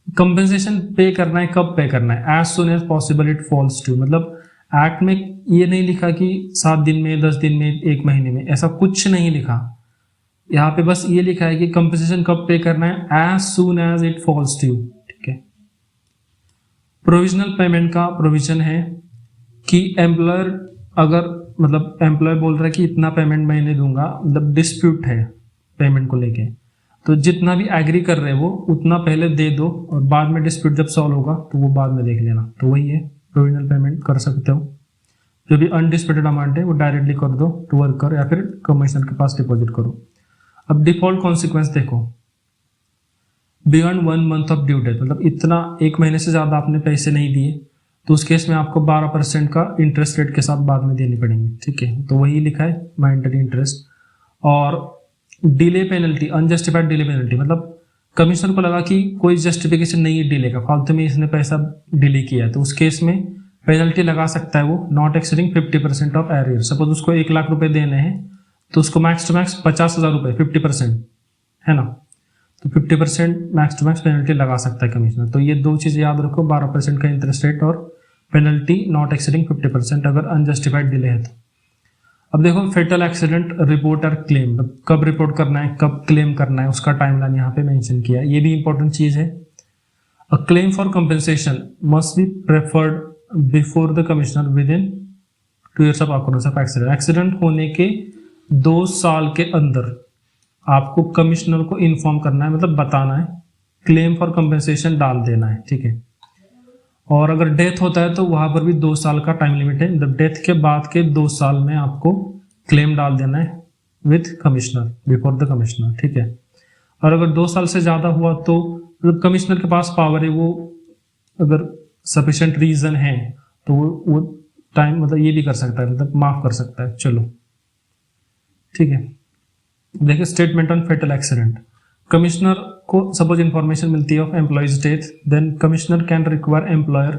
कंपेंसेशन पे करना है, कब पे करना है? As soon as possible it falls to, मतलब एक्ट में ये नहीं लिखा कि 7 दिन में, 10 दिन में, 1 महीने में, ऐसा कुछ नहीं लिखा। यहाँ पे बस ये लिखा है कि कंपेंसेशन कब पे करना है? As soon as it falls to, ठीक है। प्रोविजनल पेमेंट का प्रोविजन है कि एम्प्लॉयर अगर मतलब एम्प्लॉयर बोल रहा है कि इतना पेमेंट मैं नहीं दूंगा, मतलब डिस्प्यूट है पेमेंट को लेके, तो जितना भी एग्री कर रहे हैं वो उतना पहले दे दो, और बाद में डिस्प्यूट जब सॉल्व होगा तो वो बाद में देख लेना। तो वही है, प्रोविजनल पेमेंट कर सकते हो। जो भी अनडिस्प्यूटेड अमाउंट है वो डायरेक्टली कर दो टू वर्कर, या फिर कमिश्नर के पास डिपॉजिट करो। अब डिफॉल्ट कॉन्सिक्वेंस देखो, beyond 1 month of due date, मतलब इतना 1 महीने से ज्यादा आपने पैसे नहीं दिए तो उस केस में आपको 12% का इंटरेस्ट रेट के साथ बाद में देनी पड़ेंगे, ठीक है। तो वही लिखा है मॉनिटरी इंटरेस्ट। और delay penalty, unjustified delay penalty, मतलब कमिश्नर को लगा कि कोई जस्टिफिकेशन नहीं है डिले का, फालतू में इसने पैसा डिले किया, तो उस केस में पेनल्टी लगा सकता है वो, not exceeding 50% of arrear. Suppose उसको 1,00,000 रुपए देने हैं तो उसको मैक्स टू मैक्स 50,000 रुपए, 50% है ना, तो 50% मैक्स टू मैक्स पेनल्टी लगा सकता है कमिश्नर। तो ये दो चीजें याद रखो, 12% का इंटरेस्ट रेट और पेनल्टी नॉट एक्सीडिंग 50% अगर अनजस्टिफाइड डिले है तो। अब देखो फेटल एक्सीडेंट रिपोर्ट और क्लेम, मतलब कब रिपोर्ट करना है, कब क्लेम करना है, उसका टाइमलाइन यहाँ पे मेंशन किया है, ये भी इंपॉर्टेंट चीज है। A claim for compensation must be preferred before the commissioner with in 2 years of occurrence of accident. Accident होने के 2 साल के अंदर आपको कमिश्नर को इन्फॉर्म करना है, मतलब बताना है, क्लेम फॉर कंपेंसेशन डाल देना है, ठीक है। और अगर डेथ होता है तो वहां पर भी 2 साल का टाइम लिमिट है, मतलब डेथ के बाद के 2 साल में आपको क्लेम डाल देना है with commissioner, before the commissioner, ठीक है। और अगर 2 साल से ज्यादा हुआ तो मतलब कमिश्नर के पास पावर है, वो अगर सफिशिएंट रीजन है तो वो टाइम मतलब ये भी कर सकता है, मतलब माफ कर सकता है, चलो ठीक है। देखिए statement on fatal accident, commissioner को सपोज इंफॉर्मेशन मिलती है of employees death, then commissioner can require employer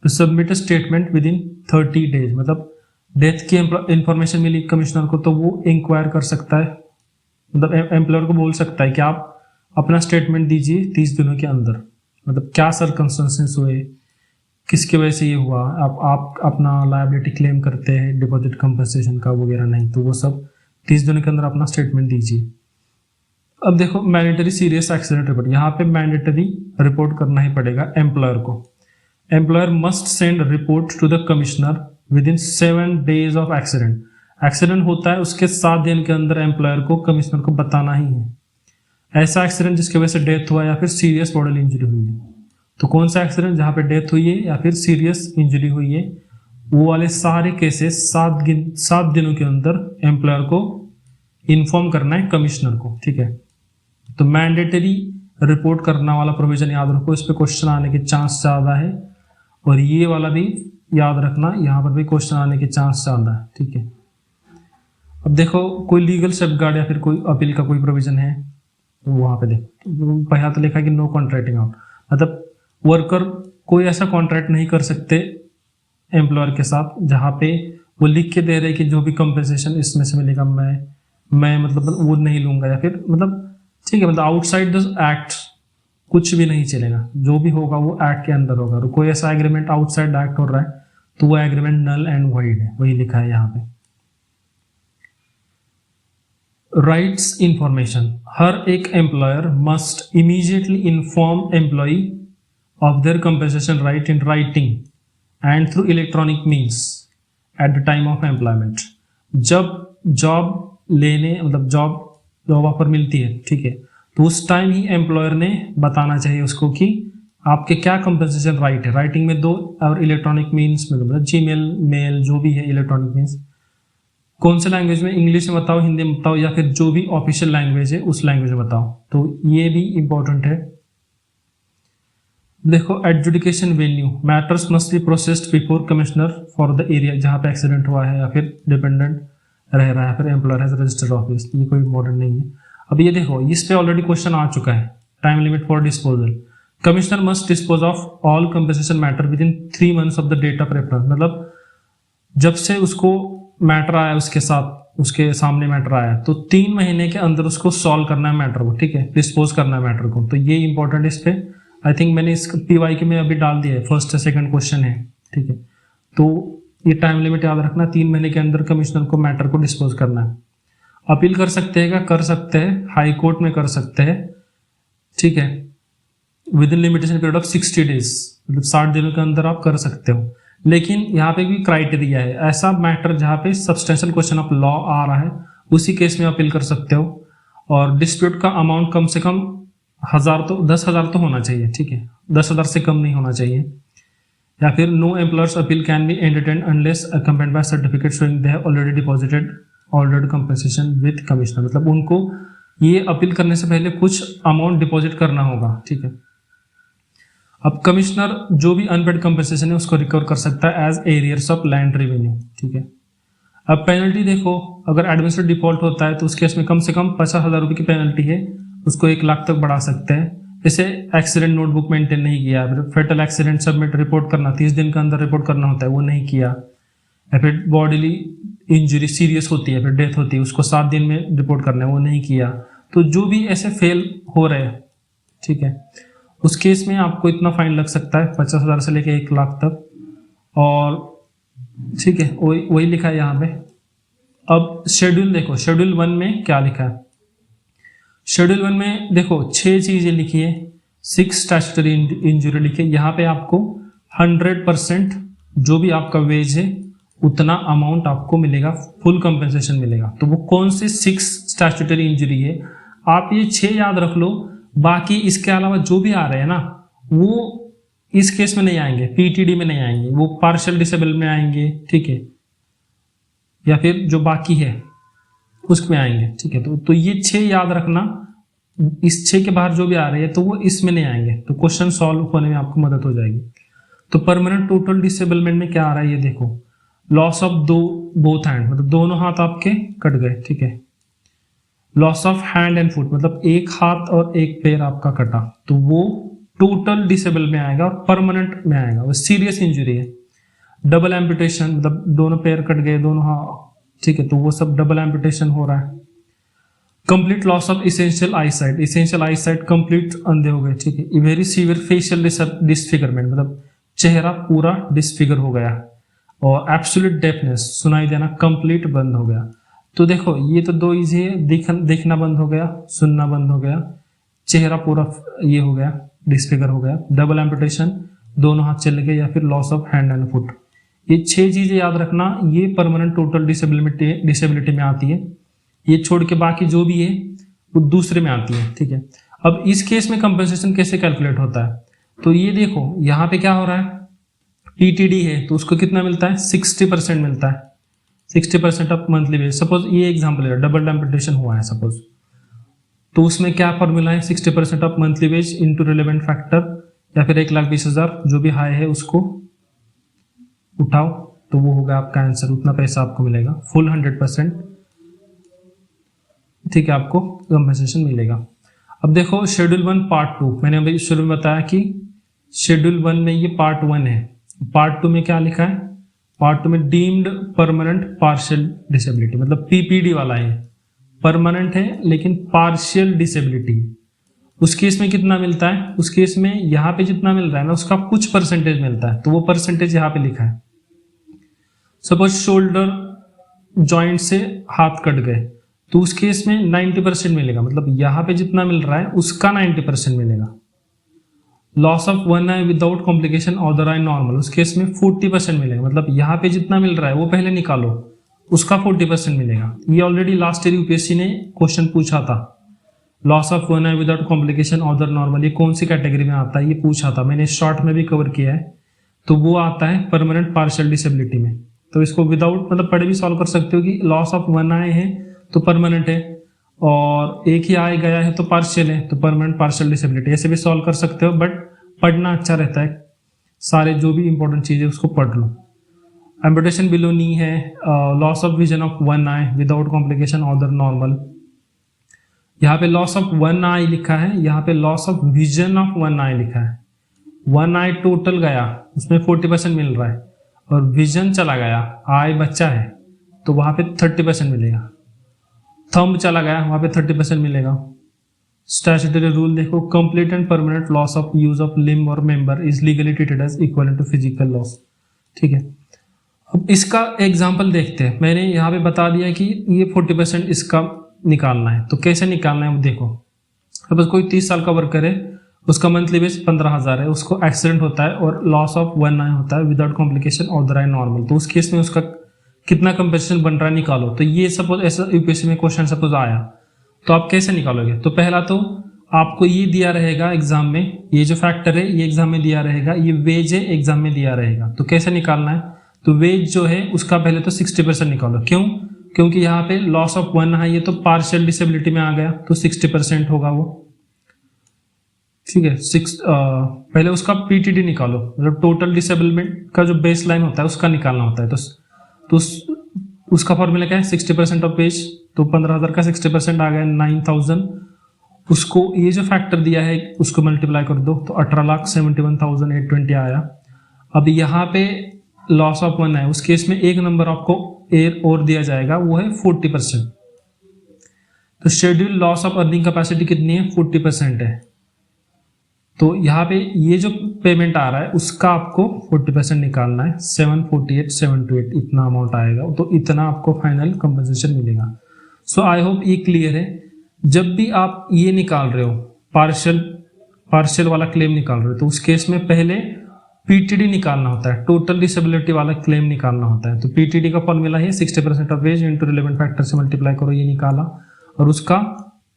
to submit a statement within 30 days, मतलब डेथ की इंफॉर्मेशन मिली कमिश्नर को तो वो इंक्वायर कर सकता है, मतलब एम्प्लॉयर को बोल सकता है कि आप अपना स्टेटमेंट दीजिए 30 दिनों के अंदर, मतलब क्या सर्कमस्टेंसेस हुए, किसकी वजह से ये हुआ, आप अपना लायबिलिटी क्लेम करते हैं डिपॉजिट कंपनसेशन का वगैरह नहीं, तो वो सब 30 दिनों के अंदर अपना स्टेटमेंट दीजिए। अब देखो मैंडेटरी सीरियस एक्सीडेंट रिपोर्ट, यहाँ पे मैंडेटरी रिपोर्ट करना ही पड़ेगा एम्प्लॉयर को। Employer must send report to the commissioner within 7 days of accident. Accident होता है उसके 7 दिन के अंदर एम्प्लॉयर को कमिश्नर को बताना ही है। ऐसा एक्सीडेंट जिसकी वजह से डेथ हुआ या फिर सीरियस बॉडीली इंजरी हुई है। तो कौन सा एक्सीडेंट जहां पे डेथ हुई है या फिर सीरियस इंजरी हुई है, वो वाले सारे केसेस 7 दिनों के अंदर एम्प्लॉयर को इन्फॉर्म करना है कमिश्नर को। ठीक है, तो मैंडेटरी रिपोर्ट करना वाला प्रोविजन याद रखो, इस पे क्वेश्चन आने के चांस ज्यादा है। और ये वाला भी याद रखना, यहाँ पर भी क्वेश्चन आने के चांस ज्यादा है। ठीक है, अब देखो कोई लीगल सेफगार्ड या फिर कोई अपील का कोई प्रोविजन है तो वहां पे देखो पहला तो लिखा है कि नो कॉन्ट्रैक्टिंग आउट, मतलब वर्कर कोई ऐसा कॉन्ट्रैक्ट नहीं कर सकते एम्प्लॉयर के साथ जहां पे वो लिख के दे रहे कि जो भी कंपनसेशन इसमें से मिलेगा मैं मतलब वो नहीं लूंगा, या फिर मतलब ठीक है मतलब आउटसाइड द एक्ट कुछ भी नहीं चलेगा, जो भी होगा वो एक्ट के अंदर होगा। कोई ऐसा एग्रीमेंट आउटसाइड एक्ट हो रहा है तो वो एग्रीमेंट नल एंड वॉइड है, वही लिखा है यहाँ पे। राइट्स इंफॉर्मेशन, हर एक employer must immediately inform employee of their compensation right in writing and through electronic means at the time of employment. जब जॉब लेने मतलब जॉब ऑफर मिलती है, ठीक है, तो उस टाइम ही एम्प्लॉयर ने बताना चाहिए उसको कि आपके क्या कंपनसेशन राइट है। राइटिंग में 2 और इलेक्ट्रॉनिक मीन्स में मतलब जीमेल, मेल, जो भी है इलेक्ट्रॉनिक मीन्स। कौन से लैंग्वेज में, इंग्लिश में बताओ, हिंदी में बताओ, या फिर जो भी ऑफिशियल लैंग्वेज है उस लैंग्वेज में बताओ। तो ये भी इंपॉर्टेंट है। देखो adjudication venue, matters must be processed before commissioner for the area जहाँ पे एक्सीडेंट हुआ है या फिर डिपेंडेंट रह रहा है, फिर एम्प्लॉयर हैज रजिस्टर्ड ऑफिस। ये कोई इम्पोर्टेंट नहीं है। अब ये देखो इस पे ऑलरेडी क्वेश्चन आ चुका है, time limit for disposal. Commissioner must dispose of all compensation matter within 3 months of the date of reference. मतलब जब से उसको मैटर आया, उसके साथ उसके सामने मैटर आया, तो 3 महीने के अंदर उसको सॉल्व करना है मैटर को। ठीक है, डिस्पोज करना है मैटर को। तो ये इंपॉर्टेंट इस पे आई थिंक मैंने इस PYQ में अभी डाल दिया है, फर्स्ट या सेकंड क्वेश्चन है। ठीक है, तो ये टाइम लिमिट याद रखना, 3 महीने के अंदर कमिश्नर को मैटर को डिस्पोज करना है। अपील कर सकते हैं क्या? कर सकते हैं, हाई कोर्ट में कर सकते हैं। ठीक है, with in limitation period of 60 days, मतलब 60 दिनों के अंदर आप कर सकते हो। लेकिन यहाँ पे भी क्राइटेरिया है, ऐसा मैटर जहाँ पे सब्सटेंशियल क्वेश्चन ऑफ लॉ आ रहा है उसी केस में अपील कर सकते हो। और डिस्प्यूट का अमाउंट कम से कम 10,000 तो होना चाहिए। ठीक है, 10,000 से कम नहीं होना चाहिए। या फिर no employers appeal can be entertained unless accompanied by certificate showing they have already deposited ordered compensation with commissioner. मतलब उनको ये अपील करने से पहले कुछ अमाउंट डिपॉजिट करना होगा। ठीक है, अब कमिश्नर जो भी अनपेड कंपनसेशन है उसको रिकवर कर सकता है as arrears of land revenue. ठीक है, अब पेनल्टी देखो, अगर एडमिनिस्ट्रेटिव डिफॉल्ट होता है तो उस केस में कम से कम 50,000 रुपये की पेनल्टी है, उसको 1 लाख तक बढ़ा सकते हैं। जैसे एक्सीडेंट नोटबुक मेंटेन नहीं किया, फिर फेटल एक्सीडेंट सबमिट रिपोर्ट करना 30 दिन के अंदर रिपोर्ट करना होता है, वो नहीं किया, या फिर बॉडीली इंजरी सीरियस होती है, फिर डेथ होती है, उसको 7 दिन में रिपोर्ट करना है, वो नहीं किया। तो जो भी ऐसे फेल हो रहे हैं, ठीक है, उस केस में आपको इतना फाइन लग सकता है 50,000 से लेके 1 लाख तक। और ठीक है, वही लिखा है यहाँ पे। अब शेड्यूल देखो, शेड्यूल 1 में क्या लिखा है। शेड्यूल 1 में देखो 6 चीजें लिखी है, 6 स्टैट्यूटरी इंजरी लिखी है। यहाँ पे आपको 100% जो भी आपका वेज है उतना अमाउंट आपको मिलेगा, फुल कंपेंसेशन मिलेगा। तो वो कौन से 6 स्टैट्यूटरी इंजरी है, आप ये 6 याद रख लो। बाकी इसके अलावा जो भी आ रहे हैं ना, वो इस केस में नहीं आएंगे, PTD में नहीं आएंगे, वो पार्शियल डिसेबल में आएंगे। ठीक है, या फिर जो बाकी है उसमें आएंगे। ठीक है, तो ये 6 याद रखना। इस 6 के बाहर जो भी आ रहे हैं तो वो इसमें नहीं आएंगे, तो क्वेश्चन सॉल्व होने में आपको मदद हो जाएगी। तो परमानेंट टोटल डिसेबलमेंट में क्या आ रहा है, ये देखो, लॉस ऑफ बोथ हैंड, मतलब दोनों हाथ आपके कट गए। ठीक है, loss of hand and foot, मतलब एक हाथ और एक पैर आपका कटा, तो वो टोटल डिसेबल में आएगा और परमानेंट में आएगा, वो सीरियस इंजरी है। डबल एम्पुटेशन, मतलब दोनों पैर कट गए, दोनों हाथ, ठीक है, तो वो सब डबल एम्पुटेशन हो रहा है। Complete loss of essential I site, essential I site complete अंधे हो गए। ठीक है, वेरी सीवियर फेशियल डिसफिगरमेंट, मतलब चेहरा पूरा डिसफिगर हो गया। और एब्सोल्यूट डेफनेस, सुनाई देना कंप्लीट बंद हो गया। तो देखो ये तो 2 इजी है, देखना बंद हो गया, सुनना बंद हो गया, चेहरा पूरा ये हो गया, डिसफिगर हो गया। डबल एम्पुटेशन, दोनों हाथ चले गए, या फिर loss of hand and foot. ये 6 चीजें याद रखना, ये परमानेंट टोटल डिसेबिलिटी में आती है। ये छोड़ के बाकी जो भी है वो दूसरे में आती है, ठीक है। अब इस केस में कंपनसेशन कैसे कैलकुलेट होता है, तो ये देखो यहाँ पे क्या हो रहा है, पीटीडी है तो उसको कितना मिलता है, 60% मिलता है, 60% ऑफ मंथली वेज। सपोज ये एग्जाम्पल है, डबल डेम्पिटेशन हुआ है सपोज, तो उसमें क्या फॉर्मूला है, 60% of monthly wage into relevant factor, या फिर 1,20,000 जो भी हाई है उसको उठाओ, तो वो होगा आपका आंसर, उतना पैसा आपको मिलेगा फुल 100%, ठीक है, आपको कंपनसेशन मिलेगा। अब देखो शेड्यूल 1 पार्ट 2, मैंने अभी शुरू में बताया कि शेड्यूल 1 में ये पार्ट 1 है, पार्ट 2 में क्या लिखा है, पार्ट 2 में डीम्ड परमानेंट पार्शियल डिसेबिलिटी, मतलब पीपीडी वाला है, परमानेंट है लेकिन पार्शियल डिसेबिलिटी। उस केस में कितना मिलता है, उस केस में यहाँ पे जितना मिल रहा है ना उसका कुछ परसेंटेज मिलता है, तो वो परसेंटेज यहाँ पे लिखा है। सपोज शोल्डर जॉइंट से हाथ कट गए, तो उस केस में 90% मिलेगा, मतलब यहाँ पे जितना मिल रहा है उसका 90% मिलेगा। Loss of one I without complication other I normal, उस केस में 40% मिलेगा, मतलब यहाँ पे जितना मिल रहा है वो पहले निकालो, उसका 40% मिलेगा। ये ऑलरेडी लास्ट ईयर यूपीएससी ने क्वेश्चन पूछा था, loss of one I without complication other normal ये कौन सी कैटेगरी में आता है, ये पूछा था, मैंने शॉर्ट में भी कवर किया है, तो वो आता है परमानेंट पार्शियल डिसेबिलिटी में। तो इसको विदाउट मतलब पढ़े भी सॉल्व कर सकते हो कि लॉस ऑफ वन आई है तो परमानेंट है, और एक ही आई गया है तो पार्शियल है, तो परमानेंट पार्शियल डिसेबिलिटी, ऐसे भी सॉल्व कर सकते हो, बट पढ़ना अच्छा रहता है, सारे जो भी इंपॉर्टेंट चीज़ है उसको पढ़ लो। एम्पुटेशन बिलो नी है, loss of vision of one I without complication other normal, यहाँ पे लॉस ऑफ वन आई लिखा है, यहाँ पे loss of vision of one eye लिखा है। वन आई टोटल गया उसमें 40% मिल रहा है, और विजन चला गया, आई बच्चा है तो वहाँ पे 30% मिलेगा, थंब चला गया वहाँ पे 30% मिलेगा। स्टैट्यूटरी रूल देखो, complete and permanent loss of use of limb और member is legally treated as equal to physical loss, ठीक है। अब इसका एग्जांपल देखते हैं, मैंने यहाँ पे बता दिया कि ये 40% इसका निकालना है, तो कैसे निकालना है वो देखो। अब कोई 30 साल का वर्कर है, उसका मंथली बेस 15,000 है, उसको एक्सीडेंट होता है और लॉस ऑफ वन आई होता है without complication other I normal, तो उस केस में उसका कितना कंपनसेशन बन रहा है निकालो। तो ये सपोज ऐसा यूपीएससी में क्वेश्चन सपोज आया, तो आप कैसे निकालोगे, तो पहला तो आपको ये दिया रहेगा एग्जाम में, ये जो फैक्टर है ये एग्जाम में दिया रहेगा, ये वेज है एग्जाम में दिया रहेगा, तो कैसे निकालना है, तो वेज जो है उसका पहले तो 60% निकालो, क्यों, क्योंकि यहाँ पे लॉस ऑफ वन है, ये तो पार्शियल डिसेबिलिटी में आ गया, तो 60% होगा वो, ठीक है। पहले उसका पीटीडी निकालो, मतलब टोटल डिसेबलमेंट का जो बेस लाइन होता है उसका निकालना होता है, तो उसका फॉर्मूला क्या है, 60% ऑफ वेज, तो 15,000 का 60% आ गया 9,000, उसको ये जो फैक्टर दिया है उसको मल्टीप्लाई कर दो, तो 18,71,820 आया। अब यहाँ पे लॉस ऑफ वन है, उस केस में एक नंबर आपको और दिया जाएगा, वो है 40%, तो schedule loss of earning capacity कितनी है, 40% है, तो यहाँ पे ये जो पेमेंट आ रहा है उसका आपको 40% निकालना है, 748,728 इतना अमाउंट आएगा, तो इतना आपको फाइनल कंपनसेशन मिलेगा। सो आई होप ये क्लियर है। जब भी आप ये निकाल रहे हो पार्शियल वाला क्लेम निकाल रहे हो, तो उस केस में पहले पीटीडी निकालना होता है, टोटल डिसेबिलिटी वाला क्लेम निकालना होता है, तो पीटीडी का फॉर्मूला है 60% of ways into relevant factor से मल्टीप्लाई करो, ये निकाला, और उसका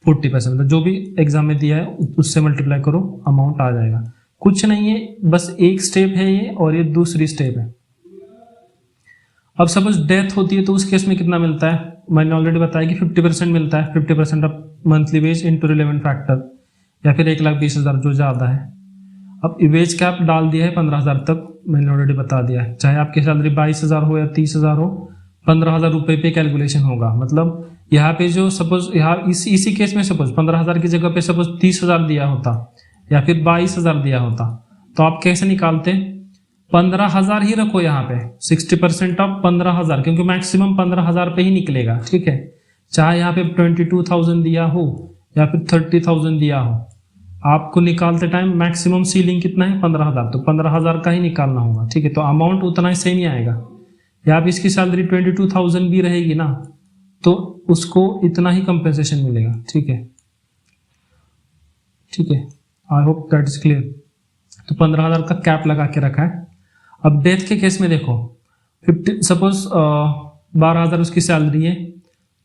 40% मतलब जो भी एग्जाम में दिया है उससे मल्टीप्लाई करो, अमाउंट आ जाएगा। कुछ नहीं है, बस एक स्टेप है ये, और ये दूसरी स्टेप है। अब सपोज डेथ होती है तो उस केस में कितना मिलता है, मैंने ऑलरेडी बताया कि 50% मिलता है, 50% of monthly wage into relevant factor, या फिर 1,20,000 जो ज़्यादा है। अब वेज कैप डाल दिया है 15,000 तक, मैंने ऑलरेडी बता दिया है, चाहे आपकी सैलरी 22,000 हो या 30,000 हो, 15,000 रुपये पे कैलकुलेशन होगा। मतलब यहाँ पे जो सपोज यहाँ इसी केस में सपोज 15,000 की जगह पे सपोज 30,000 दिया होता या फिर 22,000 दिया होता, तो आप कैसे निकालते, 15,000 ही रखो यहाँ पे, 60% ऑफ 15,000, क्योंकि मैक्सिमम 15,000 पे ही निकलेगा, ठीक है। चाहे यहाँ पे 22,000 दिया हो या फिर 30,000 दिया हो, आपको निकालते टाइम मैक्सिमम सीलिंग कितना है, 15,000, तो 15,000 का ही निकालना होगा, ठीक है। तो अमाउंट उतना ही सेम ही आएगा, या आप इसकी सैलरी 22,000 भी रहेगी ना, तो उसको इतना ही कंपेंसेशन मिलेगा, ठीक है, ठीक है। आई होप दैट इज क्लियर। तो 15,000 का कैप लगा के रखा है। अब डेथ के केस में देखो 50 सपोज 12,000 उसकी सैलरी है,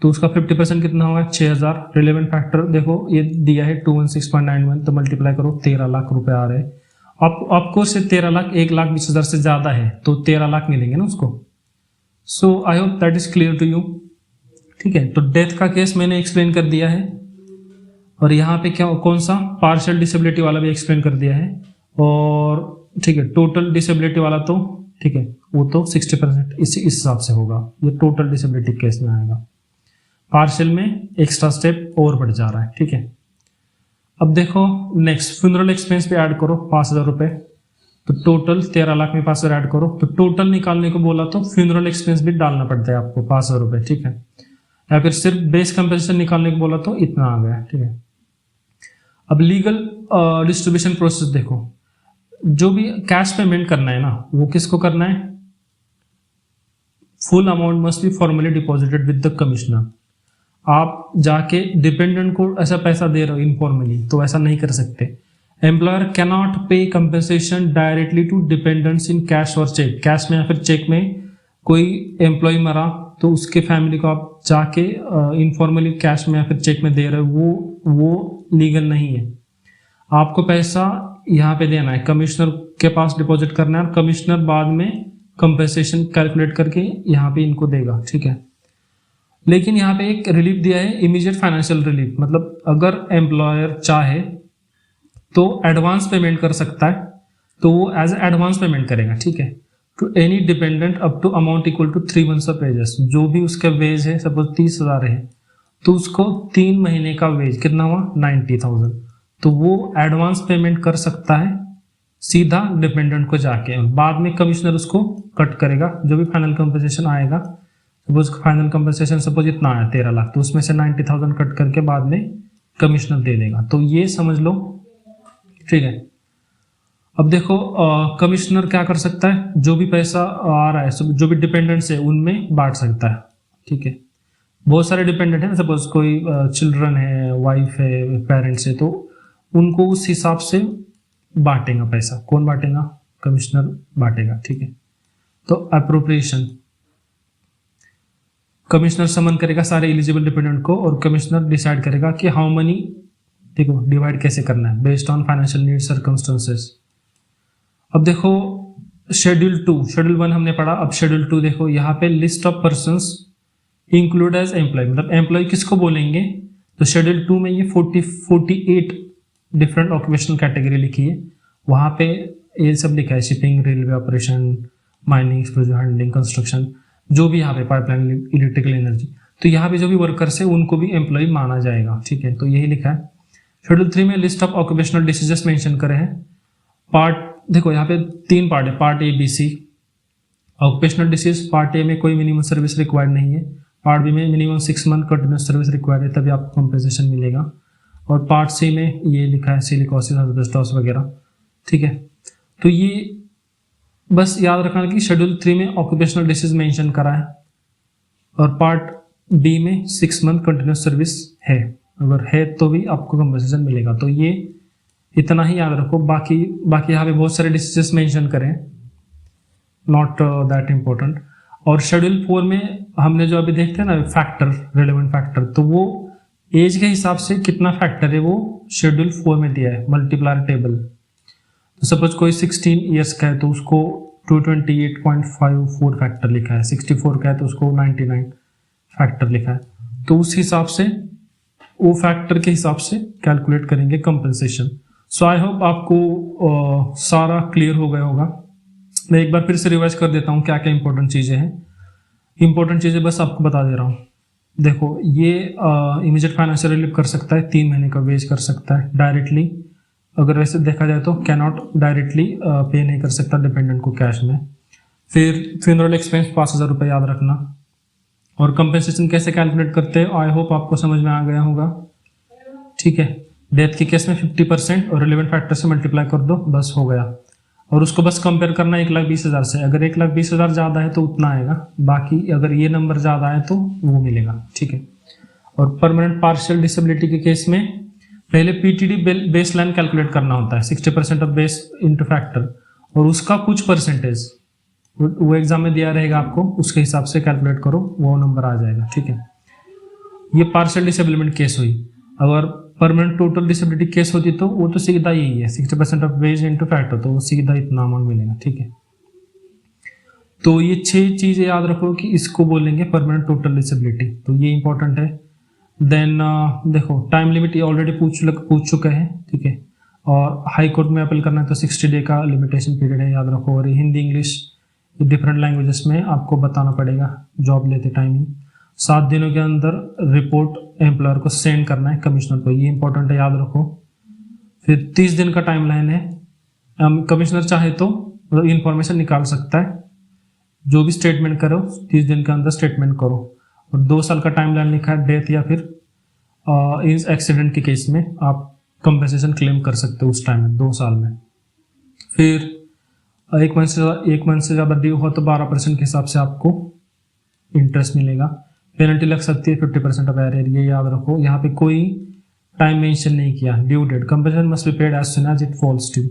तो उसका 50% कितना होगा 6,000। रिलेवेंट फैक्टर देखो ये दिया है 216.91, तो मल्टीप्लाई करो 13 लाख रुपए आ रहे हैं। आपको से 13 लाख 1,20,000 से ज्यादा है तो 13 लाख मिलेंगे ना उसको। So I hope that is clear to you. ठीक है, तो डेथ का केस मैंने एक्सप्लेन कर दिया है, और यहाँ पे क्या कौन सा पार्शियल डिसेबिलिटी वाला भी एक्सप्लेन कर दिया है। और ठीक है, टोटल डिसेबिलिटी वाला तो ठीक है वो तो 60% इस हिसाब से होगा, ये टोटल डिसेबिलिटी केस में आएगा। पार्शियल में एक्स्ट्रा स्टेप और बढ़ जा रहा है। ठीक है, अब देखो नेक्स्ट फ्यूनरल एक्सपेंस पे ऐड करो 5,000 रुपए, तो टोटल 13 लाख में 5,000 ऐड करो, तो टोटल निकालने को बोला तो फ्यूनरल एक्सपेंस भी डालना पड़ता है आपको 5,000 रुपए। ठीक है, या फिर सिर्फ बेस कंपेंसेशन निकालने को बोला तो इतना आ गया। ठीक है, अब लीगल डिस्ट्रीब्यूशन प्रोसेस देखो, जो भी कैश पेमेंट करना है ना वो किसको करना है, full amount must be formally deposited with the commissioner. आप जाके डिपेंडेंट को ऐसा पैसा दे रहे हो इनफॉर्मली तो ऐसा नहीं कर सकते। Employer can not pay compensation directly to dependents in cash और चेक। कैश में या फिर चेक में कोई एम्प्लॉय मरा तो उसके फैमिली को आप जाके इनफॉर्मली कैश में या फिर चेक में दे रहे हो, वो लीगल नहीं है। आपको पैसा यहाँ पे देना है, कमिश्नर के पास डिपॉजिट करना है, और कमिश्नर बाद में कंपेंसेशन कैलकुलेट करके यहाँ पे इनको देगा। ठीक है, लेकिन यहाँ पे एक रिलीफ दिया है, इमीडिएट फाइनेंशियल रिलीफ, मतलब अगर एम्प्लॉयर चाहे तो एडवांस पेमेंट कर सकता है, तो वो एज एडवांस पेमेंट करेगा। ठीक है, to any dependent up to amount equal to 3 months of wages. जो भी उसका वेज है सपोज 30,000 है तो उसको 3 महीने का वेज कितना हुआ 90,000, तो वो एडवांस पेमेंट कर सकता है सीधा डिपेंडेंट को जाके, और बाद में कमिश्नर उसको कट करेगा जो भी फाइनल कंपनसेशन आएगा। सपोज फाइनल कंपनसेशन सपोज इतना आया 13 लाख, तो उसमें से 90,000 कट करके बाद में कमिश्नर दे देगा। तो ये समझ लो। ठीक है, अब देखो कमिश्नर क्या कर सकता है, जो भी पैसा आ रहा है जो भी डिपेंडेंट्स है उनमें बांट सकता है। ठीक है, बहुत सारे डिपेंडेंट है, सपोज कोई चिल्ड्रन है, वाइफ है, पेरेंट्स है, तो उनको उस हिसाब से बांटेगा पैसा। कौन बांटेगा, कमिश्नर बांटेगा। ठीक है, तो अप्रोप्रिएशन कमिश्नर समन करेगा सारे एलिजिबल डिपेंडेंट को, और कमिश्नर डिसाइड करेगा कि हाउ मनी ठीक है डिवाइड कैसे करना है based on financial need circumstances. अब देखो शेड्यूल 2, शेड्यूल 1 हमने पढ़ा, अब शेड्यूल 2 देखो, यहाँ पे list of persons include as employee, मतलब एम्प्लॉय किसको बोलेंगे, तो शेड्यूल 2 में ये 48 डिफरेंट ऑक्यूपेशनल कैटेगरी लिखी है। वहाँ पे ये सब लिखा है, shipping, railway operation, mining, explosive handling, construction, जो भी यहाँ पे पाइपलाइन, इलेक्ट्रिकल एनर्जी, तो यहाँ पे जो भी वर्कर्स है उनको भी एम्प्लॉय माना जाएगा। ठीक है, तो यही लिखा है। शेड्यूल 3 में list of occupational diseases mention करे हैं। पार्ट देखो यहाँ पे 3 पार्ट है, part A, B, C. Occupational disease part A में कोई मिनिमम सर्विस रिक्वायर्ड नहीं है, पार्ट बी में minimum 6 month continuous service required है, तभी आपको कंपेंसेशन मिलेगा, और पार्ट सी में ये लिखा है सिलिकोसिस, एस्बेस्टोस वगैरह। ठीक है, तो ये बस याद रखना कि शेड्यूल 3 में ऑक्यूपेशनल डिसीज मेंशन करा है, और पार्ट बी में 6 month कंटिन्यूस सर्विस है, अगर है तो भी आपको कंपेंसेशन मिलेगा। तो ये इतना ही याद रखो, बाकी यहाँ पे बहुत सारे डिसीजेस मेंशन करें, नॉट दैट इम्पोर्टेंट। और शेड्यूल 4 में हमने जो अभी देखते हैं ना फैक्टर, रिलेवेंट फैक्टर, तो वो एज के हिसाब से कितना फैक्टर है वो शेड्यूल 4 में दिया है, मल्टीप्लायर टेबल। तो सपोज कोई 16 ईयर्स का है तो उसको 228.54 फैक्टर लिखा है, 64 का है तो उसको 99 फैक्टर लिखा है, तो उस हिसाब से वो फैक्टर के हिसाब से कैलकुलेट करेंगे कंपनसेशन। सो आई होप आपको सारा क्लियर हो गया होगा। मैं एक बार फिर से रिवाइज कर देता हूँ क्या क्या इंपॉर्टेंट चीज़ें हैं। इंपॉर्टेंट चीज़ें बस आपको बता दे रहा हूँ। देखो ये इमीडिएट फाइनेंशियल रिलीफ कर सकता है, 3 महीने का वेज कर सकता है डायरेक्टली, अगर वैसे देखा जाए तो कैन नॉट डायरेक्टली पे नहीं कर सकता डिपेंडेंट को कैश में। फिर फ्यूनरल एक्सपेंस 5,000 रुपये याद रखना, और कंपेंसेशन कैसे कैलकुलेट करते हैं आई होप आपको समझ में आ गया होगा। ठीक है, डेथ के केस में 50% और रिलेवेंट फैक्टर से मल्टीप्लाई कर दो, बस हो गया। और उसको बस कंपेयर करना 1,20,000 से, अगर 1,20,000 ज़्यादा है तो उतना आएगा, बाकी अगर ये नंबर ज़्यादा है तो वो मिलेगा। ठीक है, और परमानेंट पार्शियल डिसेबिलिटी के केस में पहले पीटीडी बेस लाइन कैलकुलेट करना होता है, 60% ऑफ बेस इंटू फैक्टर, और उसका कुछ परसेंटेज वो एग्जाम में दिया रहेगा आपको, उसके हिसाब से कैलकुलेट करो, वो नंबर आ जाएगा। ठीक है, ये पार्शियल डिसेबलमेंट केस हुई। अगर परमानेंट टोटल डिसेबिलिटी केस होती तो वो तो सीधा यही है, 60% ऑफ वेज इंटू फैक्टर, तो वो सीधा इतना अमाउंट मिलेगा। ठीक है, तो ये 6 चीजें याद रखो कि इसको बोलेंगे परमानेंट टोटल डिसेबिलिटी, तो ये इंपॉर्टेंट है। देन देखो टाइम लिमिट ये ऑलरेडी पूछ चुका है। ठीक है, और हाई कोर्ट में अपील करना है तो 60 डे का लिमिटेशन पीरियड है, याद रखो। और हिंदी इंग्लिश डिफरेंट लैंग्वेजेस में आपको बताना पड़ेगा जॉब लेते टाइम ही। 7 दिनों के अंदर रिपोर्ट एम्प्लॉयर को सेंड करना है कमिश्नर को, ये इंपॉर्टेंट है, याद रखो। फिर 30 दिन का टाइम लाइन है। कमिश्नर चाहे तो इंफॉर्मेशन निकाल सकता है, जो भी स्टेटमेंट करो 30 दिन के अंदर स्टेटमेंट करो। और 2 साल का टाइम लाइन लिखा है, डेथ या फिर इस एक्सीडेंट के केस में आप कंपेंसेशन क्लेम कर सकते हो उस टाइम में, 2 साल में। फिर एक मंथ से ज़्यादा ड्यू हो तो 12% के हिसाब से आपको इंटरेस्ट मिलेगा। पेनल्टी लग सकती है 50% ऑफ एरियर, ये याद रखो। यहाँ पे कोई टाइम मेंशन नहीं किया। Due date compensation must be paid as soon as it falls due.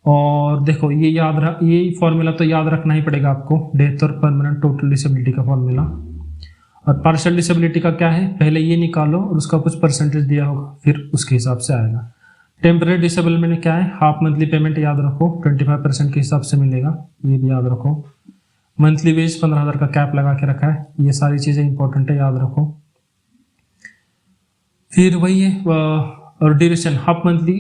और देखो ये फॉर्मूला तो याद रखना ही पड़ेगा आपको, डेथ और परमानेंट टोटल डिसेबिलिटी का फॉर्मूला। और पार्शियल डिसेबिलिटी का क्या है, पहले ये निकालो और उसका कुछ परसेंटेज दिया होगा, फिर उसके हिसाब से आएगा। टेम्परेरी डिसेबलमेंट में क्या है, हाफ मंथली पेमेंट याद रखो 25% के हिसाब से मिलेगा, ये भी याद रखो। मंथली वेज 15,000 का कैप लगा के रखा है, ये सारी चीजें इंपॉर्टेंट है, याद रखो। फिर वही है, और ड्यूरेशन हाफ मंथली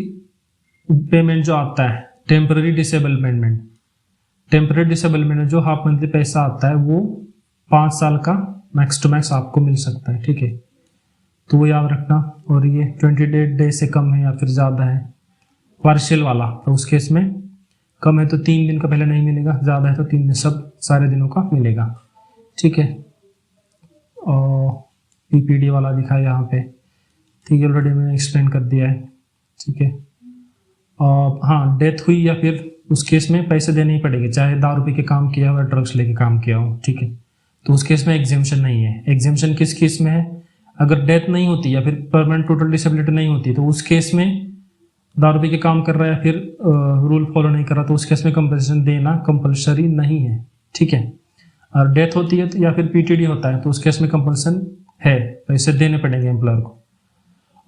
पेमेंट जो आता है टेम्परेरी डिसेबलमेंट में, टेम्परेरी डिसेबलमेंट में जो हाफ मंथली पैसा आता है वो 5 साल का मैक्स टू मैक्स आपको मिल सकता है। ठीक है, तो वो याद रखना। और ये 28 डे से कम है या फिर ज़्यादा है पार्शियल वाला, तो उस केस में कम है तो 3 दिन का पहले नहीं मिलेगा, ज़्यादा है तो 3 दिन सब सारे दिनों का मिलेगा। ठीक है, और पीपीडी वाला दिखा है यहाँ पे। ठीक है, ऑलरेडी मैंने एक्सप्लेन कर दिया है। ठीक है, और हाँ, डेथ हुई या फिर उस केस में पैसे देने ही पड़ेंगे, चाहे दारू पी के काम किया हो या ड्रग्स लेके काम किया हो। ठीक है, तो उस केस में एग्जेम्पशन नहीं है। एग्जेम्पशन किस केस में है, अगर डेथ नहीं होती या फिर परमानेंट टोटल डिसेबिलिटी नहीं होती तो उस केस में दारू पी के काम कर रहा है या फिर रूल फॉलो नहीं कर रहा, तो उस केस में कंपनसेशन देना कंपल्सरी नहीं है। ठीक है, और डेथ होती है या फिर पीटीडी होता है तो उस केस में कंपल्सन है, पैसे देने पड़ेंगे एम्प्लॉयर को।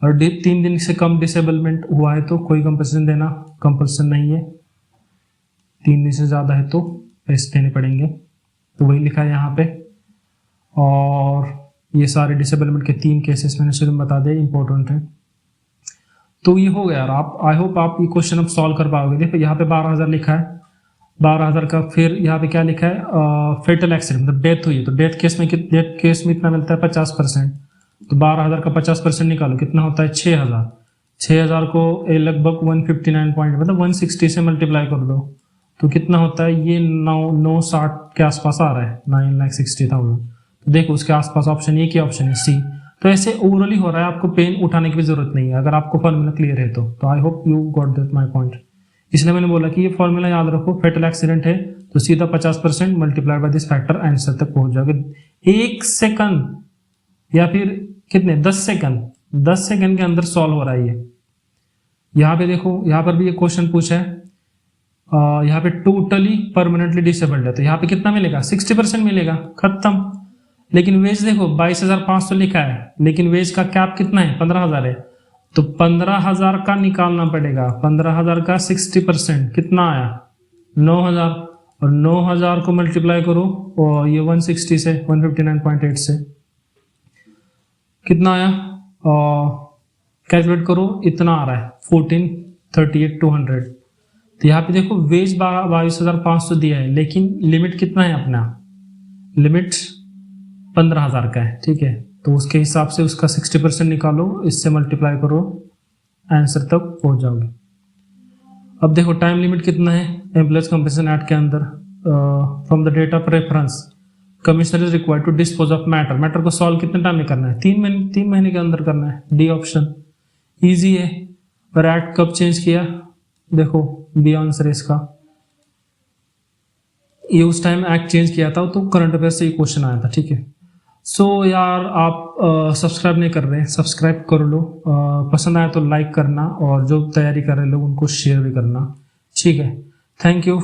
और 3 दिन से कम डिसेबलमेंट हुआ है तो कोई कंपल्सन देना कंपल्सन नहीं है, 3 दिन से ज़्यादा है तो पैसे देने पड़ेंगे, तो वही लिखा है यहाँ पे। और ये सारे डिसेबलमेंट के 3 केसेस मैंने शुरू में बता दिए, इंपॉर्टेंट है। तो ये हो गया यार, आप आई होप आप ये क्वेश्चन अब सॉल्व कर पाओगे। देखो यहाँ पे 12,000 लिखा है, 12,000 का फिर यहाँ पे क्या लिखा है, फेटल एक्सीडेंट मतलब डेथ हुई है, तो डेथ केस में इतना मिलता है 50%, तो 12,000 का 50% निकालो कितना होता है 6,000। 6,000 को लगभग 159 पॉइंट मतलब 160 से मल्टीप्लाई कर दो तो कितना होता है, ये 960 के आसपास आ रहा है, 9,60,000। तो देखो उसके आसपास ऑप्शन एक ही ऑप्शन है सी। तो ऐसे ओवरऑल हो रहा है, आपको पेन उठाने की भी जरूरत नहीं है अगर आपको फॉर्मूला क्लियर है तो I hope you got that my point. इसलिए मैंने बोला कि ये फॉर्मूला याद रखो, फेटल एक्सीडेंट है तो सीधा 50% multiplied by this factor answer तक पहुंच जाओगे। 1 सेकंड या फिर कितने 10 सेकंड के अंदर सॉल्व हो रहा है ये। यहाँ पे देखो, यहाँ पर भी ये क्वेश्चन पूछा है, यहाँ पे टोटली परमानेंटली डिसेबल्ड है तो यहाँ पे कितना मिलेगा 60% मिलेगा, खत्म। लेकिन वेज देखो 22,500 लिखा है, लेकिन वेज का कैप कितना है 15,000 है, तो 15,000 का निकालना पड़ेगा। 15,000 का 60% कितना आया 9,000, और 9,000 को मल्टीप्लाई करो और ये 160 से 159.8 से कितना आया, कैलकुलेट करो, इतना आ रहा है 1438,200। तो यहाँ पे देखो वेज 22,500 दिया है, लेकिन लिमिट कितना है अपना, लिमिट 15,000 का है। ठीक है, तो उसके हिसाब से उसका 60% निकालो, इससे मल्टीप्लाई करो, आंसर तक पहुंच जाओगे। अब देखो टाइम लिमिट कितना है एम्प्लॉयज कंपनसेशन एक्ट के अंदर, from the date of reference commissioner is required to dispose of matter को सॉल्व कितने टाइम में करना है, 3 महीने के अंदर करना है। डी ऑप्शन इजी है। पर एक्ट कब चेंज किया, देखो बी आंसर है इसका, ये उस टाइम एक्ट चेंज किया था तो करंट अफेयर से ये क्वेश्चन आया था। ठीक है, सो यार आप सब्सक्राइब नहीं कर रहे, सब्सक्राइब कर लो। पसंद आया तो लाइक करना, और जो तैयारी कर रहे लोग उनको शेयर भी करना। ठीक है, थैंक यू।